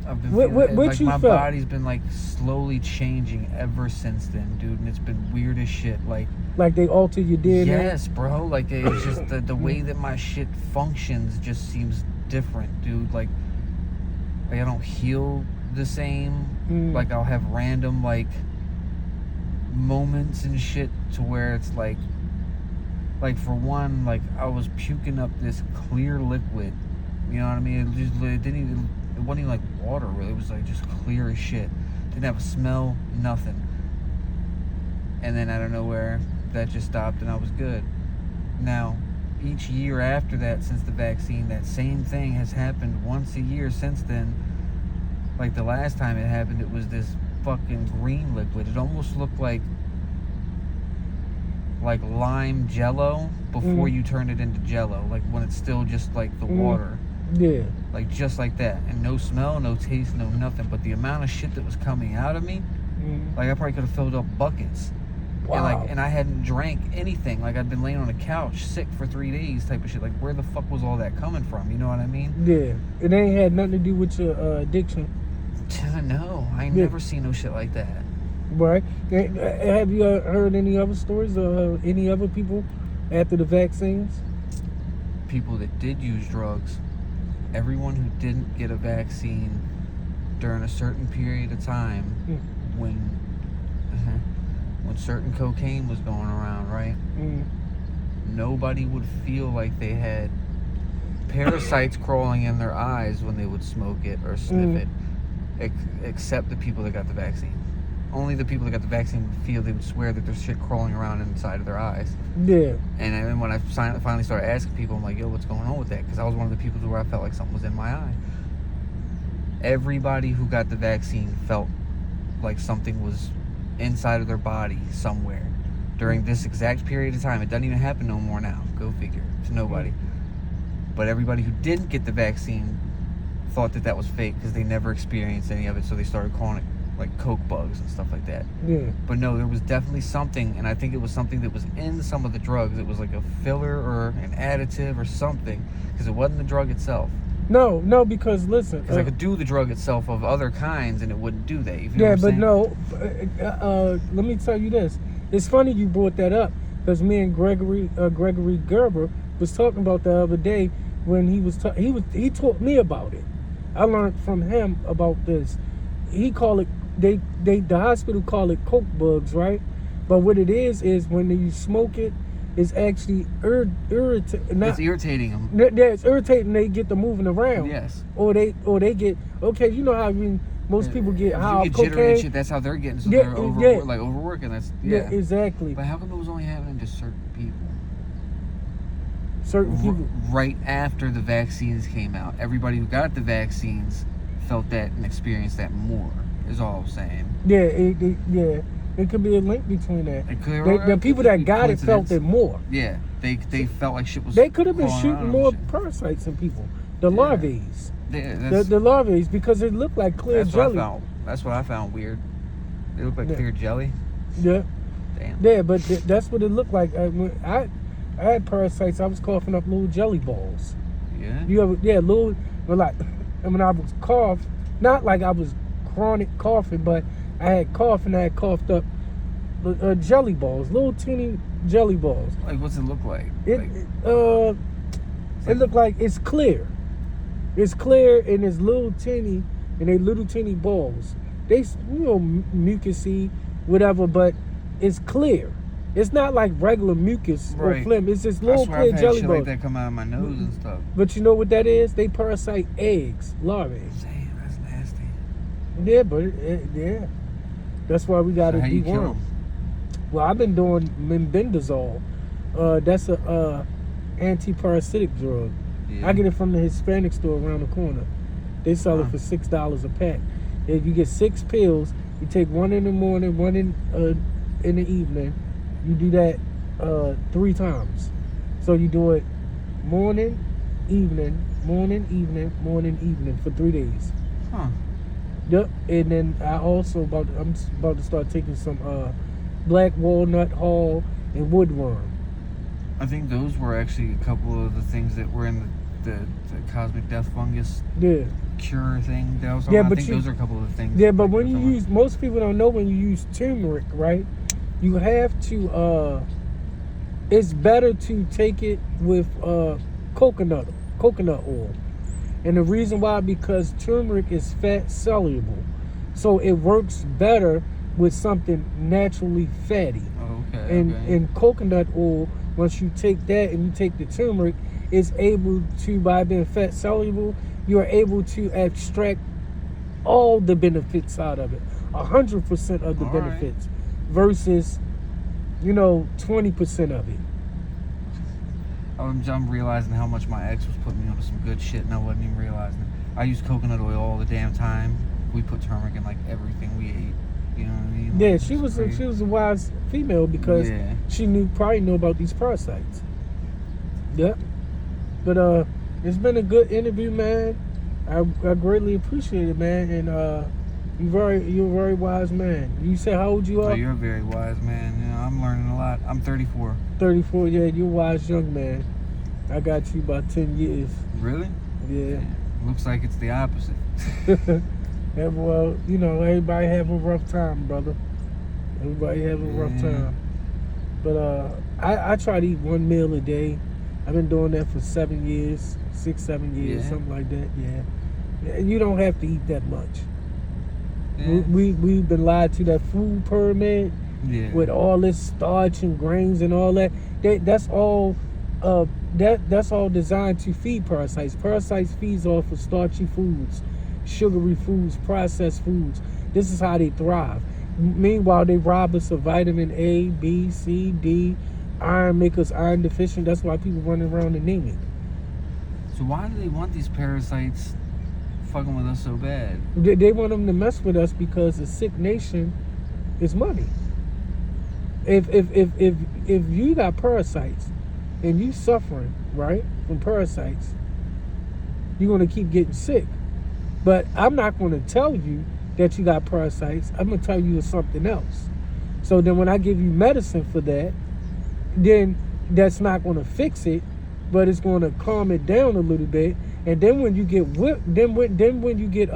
I've been What- feeling what- it. what Like, you my felt? body's been like slowly changing ever since then, dude, and it's been weird as shit. Like, Like they alter your DNA. yes, bro. Like, it's just the way that my shit functions just seems different, dude. Like I don't heal the same. Mm. Like, I'll have random like moments and shit to where it's like for one, like I was puking up this clear liquid. You know what I mean? It wasn't even like water, really. It was like just clear as shit. Didn't have a smell, nothing. And then out of nowhere, that just stopped and I was good. Now, each year after that, since the vaccine, that same thing has happened once a year since then. Like the last time it happened, it was this fucking green liquid. It almost looked like lime jello before you turn it into jello. Like when it's still just like the water. Yeah. Like just like that. And no smell, no taste, no nothing. But the amount of shit that was coming out of me, Mm. like I probably could have filled up buckets. Wow. And I hadn't drank anything. Like I'd been laying on a couch sick for 3 days type of shit. Like where the fuck was all that coming from? You know what I mean? Yeah. It ain't had nothing to do with your addiction, No, I ain't Yeah. never seen no shit like that. right? Have you heard any other stories of any other people after the vaccines? People that did use drugs, everyone who didn't get a vaccine during a certain period of time when certain cocaine was going around, right? Mm. Nobody would feel like they had parasites crawling in their eyes when they would smoke it or sniff it, except the people that got the vaccine. Only the people that got the vaccine would feel, they would swear that there's shit crawling around inside of their eyes. Yeah. And then when I finally started asking people, I'm like, yo, what's going on with that? Because I was one of the people where I felt like something was in my eye. Everybody who got the vaccine felt like something was inside of their body somewhere during this exact period of time. It doesn't even happen no more now. Go figure. To nobody. But everybody who didn't get the vaccine thought that that was fake because they never experienced any of it, so they started calling it like coke bugs and stuff like that. Yeah. But no, there was definitely something, and I think it was something that was in some of the drugs. It was like a filler or an additive or something, because it wasn't the drug itself. No, because listen. Because I could do the drug itself of other kinds, and it wouldn't do that. You know Yeah, what I'm but saying? no. Let me tell you this. It's funny you brought that up because me and Gregory Gerber was talking about the other day when he taught me about it. I learned from him about this. He call it the hospital call it coke bugs, right? But what it is when you smoke it, it's actually irritating. It's irritating them. Yeah, it's irritating. They get to moving around. Yes. Or they get okay. You know how most people get high You off get jittery and cocaine. shit. That's how they're getting. So Yeah, they're overworking. That's Yeah, exactly. But how come it was only happening to certain people? Certain people. Right after the vaccines came out, everybody who got the vaccines felt that and experienced that more. Is all I'm saying. Yeah, yeah. It could be a link between that. It could, The people that got it felt coincidence. it more. Yeah, they felt like shit was. They could have been crawling shooting around more and shit. parasites than people. The Yeah. larvae. Yeah, The larvae, because it looked like clear that's what I jelly. found. That's what I found weird. They look like Yeah. clear jelly. Yeah, Damn. yeah, but that's what it looked like. When I had parasites, I was coughing up little jelly balls. Yeah. You ever, yeah, little, but like, and when I was cough, not like I was chronic coughing, but I had cough and I had coughed up jelly balls, little teeny jelly balls. Like, what's it look like? It Like, it looked like it's clear. It's clear and it's little teeny, and they little teeny balls. They, mucusy, whatever, but it's clear. It's not like regular mucus or Right. phlegm. It's just I little swear clear I've had jelly shit balls. like that come out of my nose and stuff. But you know what that is? They parasite eggs, larvae. Damn, that's nasty. Yeah, but yeah, that's why we got to So how you kill deworm. 'em? Well, I've been doing mebendazole. That's a anti-parasitic drug. Yeah. I get it from the Hispanic store around the corner. They sell it Huh. for $6 a pack. If you get 6 pills, you take one in the morning, one in the evening. You do that 3 times. So you do it morning, evening, morning, evening, morning, evening for 3 days. Huh. Yep. And then I'm about to start taking some black walnut hull and woodworm. I think those were actually a couple of the things that were in the cosmic death fungus Yeah. cure thing that I was talking Yeah, about. but I think those are a couple of the things. Yeah, but like when you someone- use, most people don't know when you use turmeric, right? You have to, it's better to take it with coconut oil. And the reason why, because turmeric is fat soluble. So it works better with something naturally fatty. Oh, okay. And okay. in coconut oil, once you take that and you take the turmeric, it's able to, by being fat soluble, you are able to extract all the benefits out of it, 100% of the All right. benefits, versus 20% of it. I'm realizing how much my ex was putting me onto some good shit, and I wasn't even realizing it. I use coconut oil all the damn time. We put turmeric in like everything we ate. You know what I mean? Like, Yeah, it's she was crazy. a wise female because Yeah. she probably knew about these parasites. Yep. But it's been a good interview, man. I greatly appreciate it, man. And you're a very wise man. You said how old you Oh, are? you're a very wise man. You know, I'm learning a lot. I'm 34. 34. Yeah, you're a wise young man. I got you about 10 years. Really? Yeah. Looks like it's the opposite. Yeah, well, everybody have a rough time, brother. Everybody have a rough Yeah. time. But I try to eat 1 meal a day. I've been doing that for 7 years, 6-7 years, Yeah. something like that. Yeah. You don't have to eat that much. Yeah. We've been lied to that food pyramid Yeah. with all this starch and grains and all that. That's all. That's all designed to feed parasites. Parasites feeds off of starchy foods, sugary foods, processed foods. This is how they thrive. Meanwhile, they rob us of vitamin A, B, C, D, iron, make us iron deficient. That's why people running around anemic. So why do they want these parasites fucking with us so bad? They want them to mess with us because a sick nation is money. If you got parasites and you suffering, right, from parasites, you're gonna keep getting sick. But I'm not gonna tell you that you got parasites. I'm gonna tell you it's something else. So then when I give you medicine for that, then that's not gonna fix it, but it's gonna calm it down a little bit. And then when you get when you get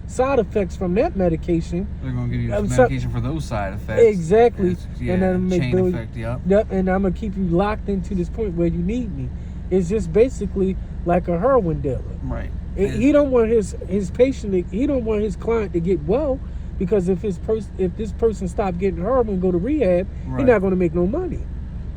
side effects from that medication, They're gonna give you so- medication for those side effects. exactly, That's- and then make chain billion- effect. Yep. Yep, and I'm gonna keep you locked into this point where you need me. It's just basically like a heroin dealer. Right. He don't want his patient. He don't want his client to get well, because if this person stop getting heroin and go to rehab, Right. he's not gonna make no money.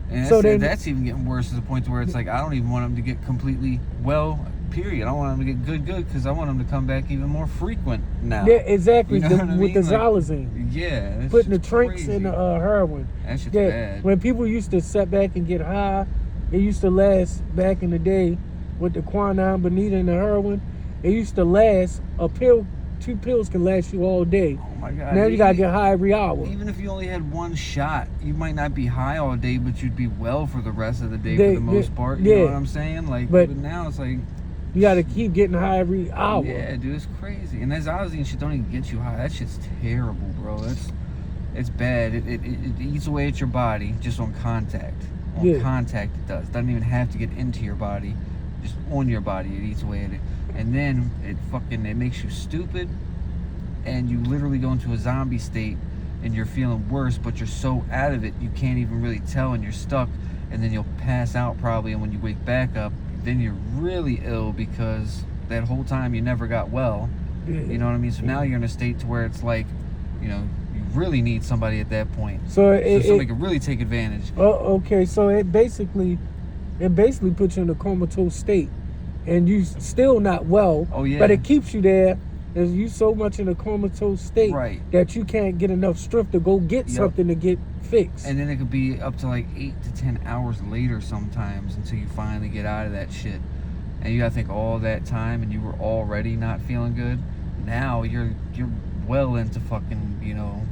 And So that's even getting worse to the point to where it's like I don't even want them to get completely well. Period. I want them to get good because I want them to come back even more frequent now. Yeah, exactly. You know what I With the mean? Like, xylazine, Yeah. that's putting the just trinks crazy. in the heroin. That shit's Yeah, bad. when people used to sit back and get high, it used to last back in the day with the quinine, bonita, and the heroin. It used to last. A pill two pills can last you all day. Oh my God. Now you gotta get high every hour. Even if you only had one shot, you might not be high all day, but you'd be well for the rest of the day for the most part. You know what I'm saying? Like, but now it's like you gotta keep getting high every hour. Yeah, dude, it's crazy. And that Xylazine shit don't even get you high. That shit's terrible, bro. It's bad. It eats away at your body just on contact. On contact, it does. Doesn't even have to get into your body. Just on your body, it eats away at it. And then it makes you stupid, and you literally go into a zombie state, and you're feeling worse, but you're so out of it you can't even really tell, and you're stuck, and then you'll pass out probably, and when you wake back up, then you're really ill because that whole time you never got well. You know what I mean? So now you're in a state to where it's like, you know, you really need somebody at that point. So somebody can really take advantage. Oh, okay. So it basically puts you in a comatose state, and you still not well. Oh yeah. But it keeps you there. As you so much in a comatose state that you can't get enough strength to go get something to get fixed. And then it could be up to like 8 to 10 hours later sometimes until you finally get out of that shit. And you gotta think all that time, and you were already not feeling good. Now you're well into fucking, you know,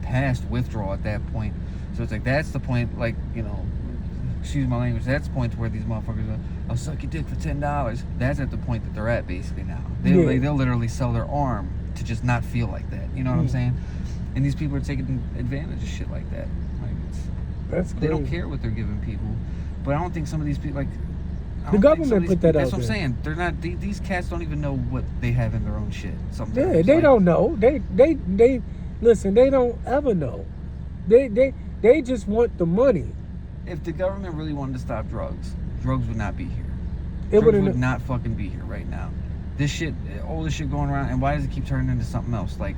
past withdrawal at that point. So it's like that's the point, like, you know, excuse my language, that's the point where these motherfuckers are, I'll suck your dick for $10. That's at the point that they're at basically now. They'll literally sell their arm to just not feel like that. You know what I'm saying? And these people are taking advantage of shit like that. Like they don't care what they're giving people. But I don't think some of these people, like, the government put that out there. That's what I'm saying. They're not. These cats don't even know what they have in their own shit. Sometimes. Yeah, they don't know. They listen. They don't ever know. They just want the money. If the government really wanted to stop drugs would not be here. Drugs would not fucking be here right now. This shit, all this shit going around, and why does it keep turning into something else? Like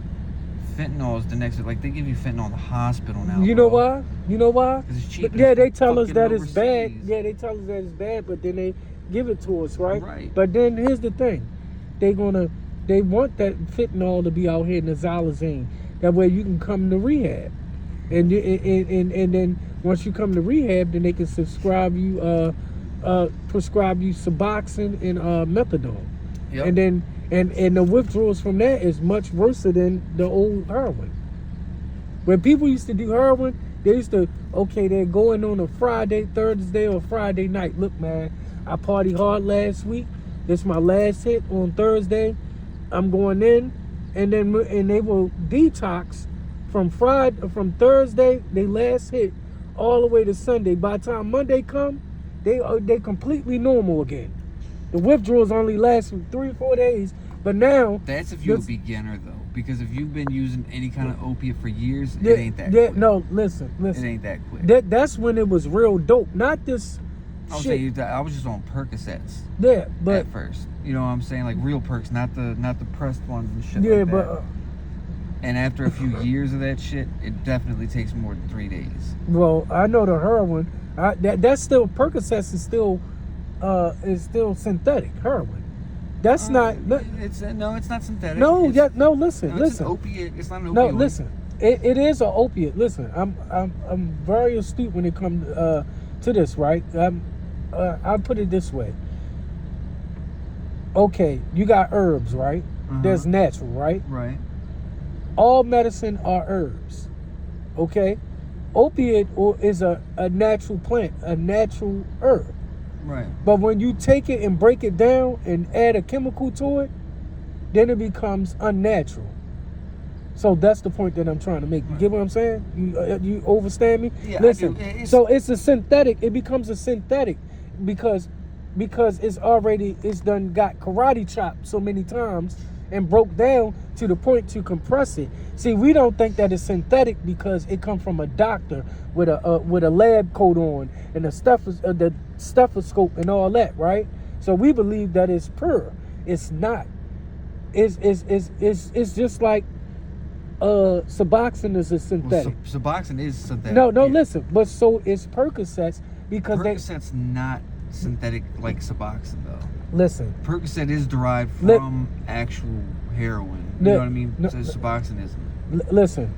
fentanyl is the next. Like they give you fentanyl in the hospital now. You know why? You know why? Because it's cheap. Yeah, they tell us that it's bad. Yeah, they tell us that it's bad, but then they give it to us, right? Right. But then here's the thing, they want that fentanyl to be out here in the Xylazine. That way you can come to rehab, and then once you come to rehab, then they can prescribe you Suboxone and methadone. Yep. And then and the withdrawals from that is much worse than the old heroin. When people used to do heroin, they used to, they're going on a Friday, Thursday, or Friday night. Look, man, I partied hard last week. This is my last hit on Thursday. I'm going in, and they will detox from Thursday, they last hit, all the way to Sunday. By the time Monday come, they completely normal again. The withdrawals only last 3 or 4 days, but now that's if you're a beginner though, because if you've been using any kind of opiate for years, it ain't that quick. No, listen. It ain't that quick. That's when it was real dope, not this shit. I was just on Percocets. Yeah, but at first, you know what I'm saying, like real perks, not the pressed ones and shit. Yeah, like that. but. And after a few years of that shit, it definitely takes more than 3 days. Well, I know the heroin. That's still Percocets is still synthetic heroin. That's not. It's not synthetic. No, listen. It's an opiate. It's not an opioid. No, listen. It is an opiate. Listen, I'm very astute when it comes to this, right? I'll put it this way. Okay, you got herbs, right? There's natural, right? Right. All medicine are herbs. Okay? Opiate is a natural plant, a natural herb. Right. But when you take it and break it down and add a chemical to it, then it becomes unnatural. So that's the point that I'm trying to make. You get what I'm saying? You understand me? Yeah, listen. So it's a synthetic. It becomes a synthetic because it's done got karate chopped so many times and broke down to the point to compress it. See, we don't think that it's synthetic because it comes from a doctor with a lab coat on and the stethoscope and all that, right? So we believe that it's pure. It's not. It's just like Suboxone is a synthetic. Well, Suboxone is synthetic. No, listen. But so is Percocets because Percocet's not synthetic like Suboxone though. Listen. Percocet is derived from actual heroin. You know what I mean? Suboxone isn't. Listen.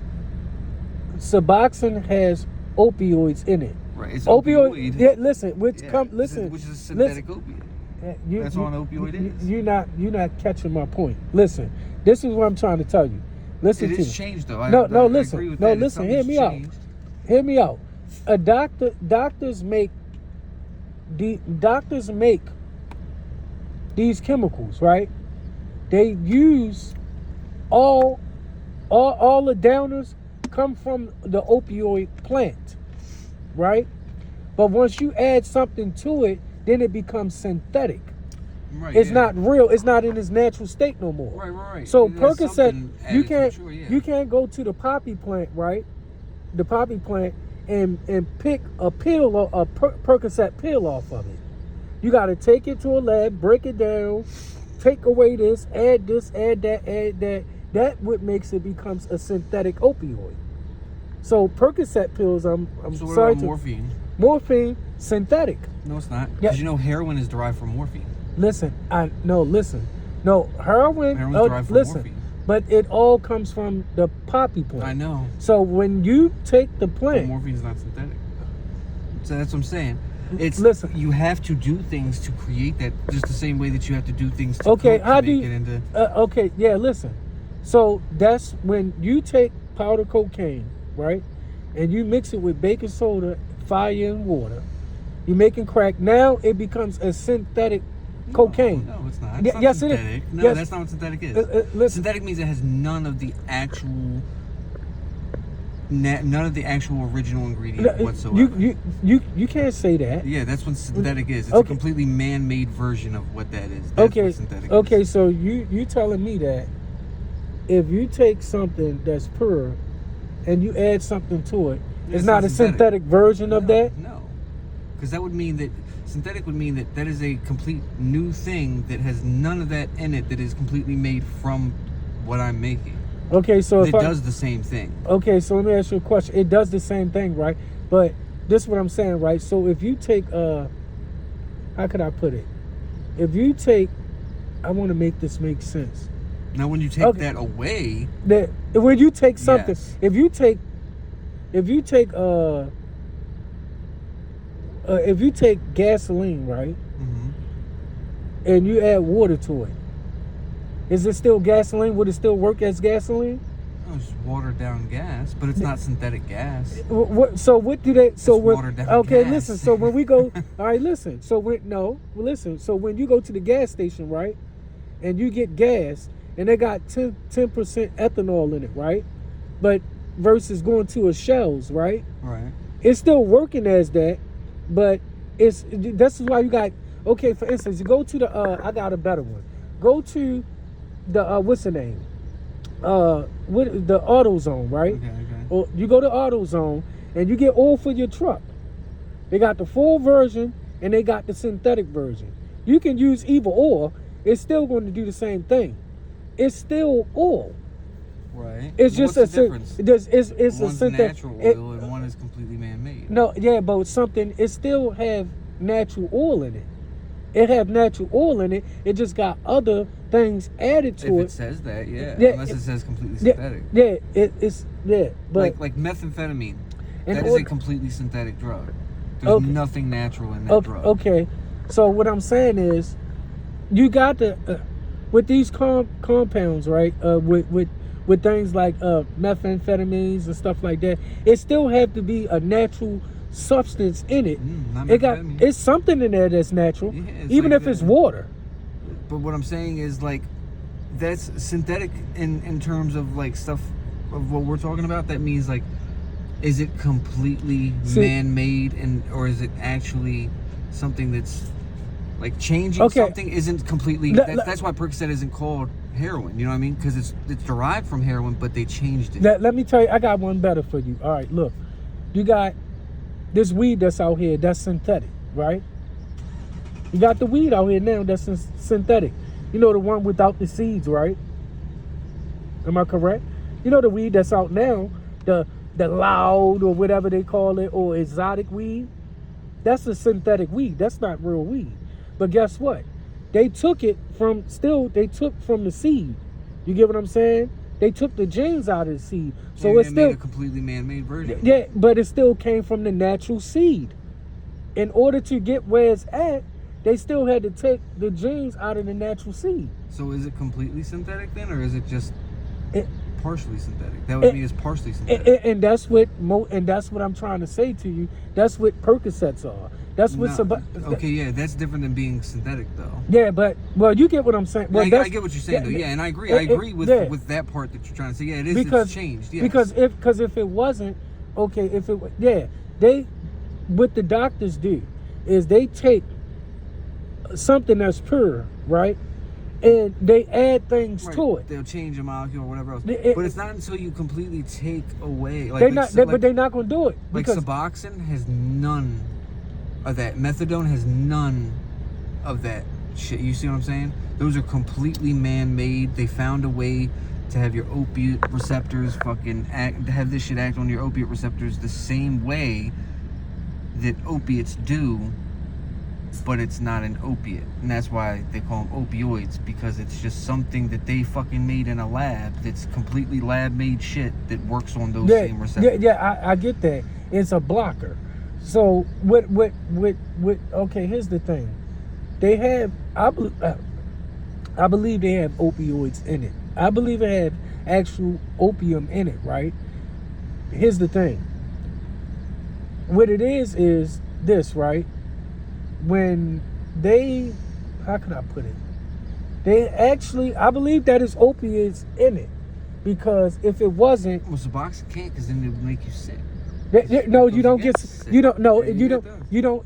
Suboxone has opioids in it. Right. It's opioid. Yeah, listen. Which is a synthetic opiate. That's all an opioid is. You're not catching my point. Listen. This is what I'm trying to tell you. Listen It to is me. changed though. No, I no, agree listen. with No, that. It's listen. Hear something's me out. changed. Hear me out. Doctors make these chemicals, right? They use all the downers come from the opioid plant, right? But once you add something to it, then it becomes synthetic. Right, It's yeah. not real. It's not in its natural state no more. Right. So There's Percocet, something you added to can't it, sure, yeah. you can't go to the poppy plant, right? The poppy plant and pick a pill or a Percocet pill off of it. You got to take it to a lab, break it down, take away this, add that. That what makes it becomes a synthetic opioid. So Percocet pills, I'm So what sorry about to morphine? synthetic. No, it's not. Yeah. Because you know heroin is derived from morphine. Listen, no, heroin. Heroin's derived from listen, morphine. but it all comes from the poppy plant. I know. So when you take the But plant, morphine's not synthetic. So that's what I'm saying. It's Listen. you have to do things to create that, just the same way that you have to do things to Okay, cook how to do make you- it into. okay, yeah, listen. So that's when you take powder cocaine, right, and you mix it with baking soda, fire, and water. You're making crack. Now it becomes a synthetic cocaine. No, it's not. Y- It's not yes, it is. synthetic. No, Yes. that's not what synthetic is. Listen. Synthetic means it has none of the actual original ingredient whatsoever. You can't say that. Yeah, that's what synthetic is. It's Okay. a completely man-made version of what that is. That's Okay. what synthetic Okay. is. So you telling me that if you take something that's pure and you add something to it, it's not a synthetic version of that? No. Because that would mean that synthetic would mean that is a complete new thing that has none of that in it, that is completely made from what I'm making. Okay. So It if I, does the same thing. okay, so let me ask you a question. It does the same thing, right? But this is what I'm saying, right? So if you take how could I put it? If you take, I want to make this make sense. Now, when you take Okay. that away, That when you take something, Yes. if you take gasoline, right, and you add water to it, is it still gasoline? Would it still work as gasoline? oh, it's watered down gas, but it's not synthetic gas. So what do they? So It's when, watered down okay, gas. listen. So when we go, all right, listen. So listen. So when you go to the gas station, right, and you get gas, and they got 10% ethanol in it, right, but versus going to a Shell's, right, Right. it's still working as that, but this is why you got, okay, for instance, you go to the I got a better one. Go to the what's the name? What the AutoZone, right? Okay. Or you go to AutoZone and you get oil for your truck. They got the full version and they got the synthetic version. You can use either or. It's still going to do the same thing. It's still oil. Right. It's just What's the difference? It's a One's synthetic. natural oil and one is completely man-made. No, yeah, but something, it still have natural oil in it. It have natural oil in it. It just got other things added to If it. it says that, yeah. Yeah, Unless it says completely Yeah, synthetic. yeah, it's but Like methamphetamine. in That is a order- completely synthetic drug. There's Okay. nothing natural in that okay, drug. okay. So what I'm saying is, you got to with these compounds, right? With things like methamphetamines and stuff like that, it still have to be a natural substance in it. Not It's something in there that's natural, Yeah, it's even like if it's the- water. But what I'm saying is, like, that's synthetic in terms of like stuff of what we're talking about. That means, like, is it completely See- man-made, or is it actually something that's like changing Okay. something? Isn't completely. That's why Percocet isn't called heroin. You know what I mean? Because it's derived from heroin, but they changed it. Let me tell you, I got one better for you. All right, look, you got this weed that's out here that's synthetic, right? You got the weed out here now that's synthetic. You know, the one without the seeds, right? Am I correct? You know the weed that's out now, the loud or whatever they call it, or exotic weed? That's a synthetic weed. That's not real weed. But guess what? They took from the seed. You get what I'm saying? They took the genes out of the seed. So And it's they still made a completely man-made version. yeah, but it still came from the natural seed. In order to get where it's at, they still had to take the genes out of the natural seed. So is it completely synthetic then, or is it just It- partially synthetic? That would mean it's partially synthetic. And that's what I'm trying to say to you. That's what Percocets are. That's what Okay, yeah, that's different than being synthetic, though. Yeah, but you get what I'm saying. Well, I get what you're saying, though. Yeah, and I agree. I agree with that part that you're trying to say. Yeah, it is. It's changed. Yes. Because if it wasn't okay, they what the doctors do is they take something that's pure, right, and they add things to it. They'll change a molecule or whatever else. But it's not until you completely take away. Like, but they're not going to do it. Like Suboxone has none of that. Methadone has none of that shit. You see what I'm saying? Those are completely man-made. They found a way to have your opiate receptors have this shit act on your opiate receptors the same way that opiates do, but it's not an opiate. And that's why they call them opioids, because it's just something that they fucking made in a lab that's completely lab-made shit that works on those same receptors. Yeah, I get that. It's a blocker. So okay, here's the thing. They have I believe they have opioids in it. I believe they have actual opium in it, right? Here's the thing. What it is this, right? When they, how can I put it? They actually, I believe that is opiates in it, because if it wasn't, well, Suboxone can't, because then it would make you sick. No, you don't get. You don't. No, you don't. You don't.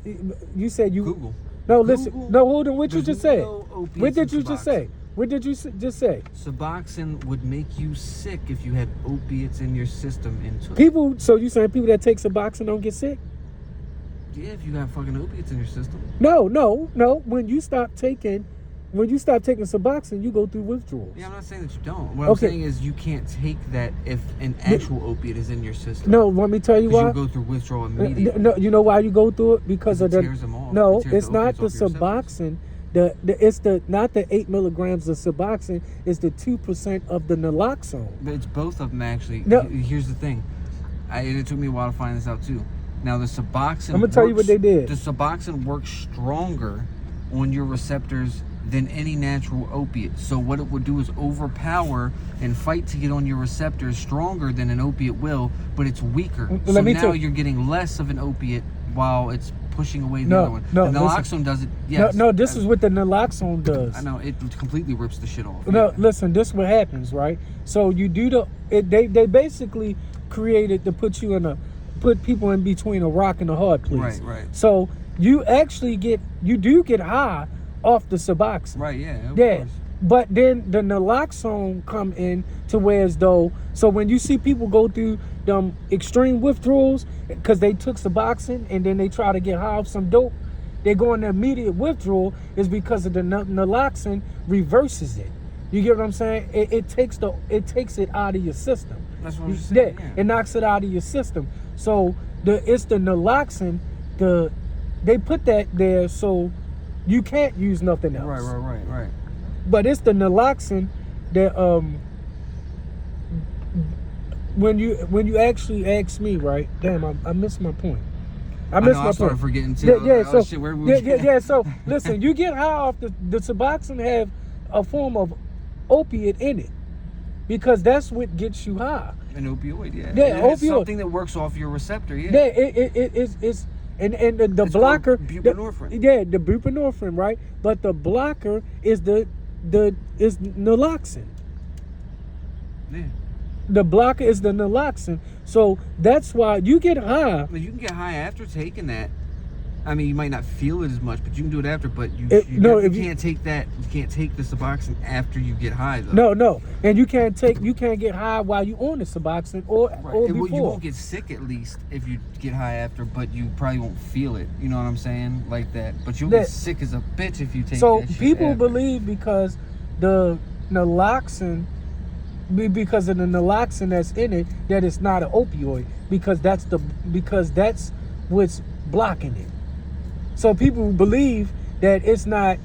You said you. Google. No, listen. No, hold on. What you just said? What What did you just say? What did you just say? Suboxone would make you sick if you had opiates in your system and took. People. So you saying people that take Suboxone don't get sick? Yeah, if you got fucking opiates in your system. No. When you stop taking Suboxone, you go through withdrawals. Yeah, I'm not saying that you don't. What I'm saying is you can't take that if an actual opiate is in your system. No, let me tell you why. You go through withdrawal immediately. No, you know why you go through it? Because of the. Tears them off. No, It tears it's the not opiates the off your receptors. Suboxone. Not the 8 milligrams of Suboxone. It's the 2% of the naloxone. But it's both of them, actually. No. Here's the thing. It took me a while to find this out too. Now the Suboxone. I'm gonna tell you what they did. The Suboxone works stronger on your receptors than any natural opiate. So what it would do is overpower and fight to get on your receptors stronger than an opiate will, but it's weaker. So now you're getting less of an opiate while it's pushing away the other one. The naloxone does it. Yes. No, this is what the naloxone does. I know, it completely rips the shit off. No, listen, this is what happens, right? So you do they basically created to put people in between a rock and a hard place. Right. So you actually get high off the Suboxone. Right, yeah. Of course. But then the naloxone come in to where as though, so when you see people go through them extreme withdrawals because they took Suboxone and then they try to get high off some dope, they go into immediate withdrawal is because of the naloxone reverses it. You get what I'm saying? It takes it out of your system. That's what I'm saying. Yeah. It knocks it out of your system. So it's the naloxone. They put that there so you can't use nothing else. Right. But it's the naloxone that when you actually ask me, right? Damn, I missed my point. I started forgetting too. So listen, you get high off the Suboxone have a form of opiate in it, because that's what gets you high. An opioid, yeah. Yeah, it's opioid. something that works off your receptor, yeah. Yeah, it's and the it's blocker. Buprenorphine. The buprenorphine, right? But the blocker is is naloxone. Yeah. The blocker is the naloxone. So that's why you get high. But you can get high after taking that. I mean, you might not feel it as much, but you can do it after. But you can't take that. You can't take the Suboxone after you get high, though. No, and you can't get high while you on the Suboxone or before. You won't get sick at least if you get high after, but you probably won't feel it. You know what I'm saying? Like that. But you'll get sick as a bitch if you take. So that shit people after. believe because the naloxone. Because of the naloxone that's in it, that it's not an opioid, because that's what's blocking it. So people believe that it's not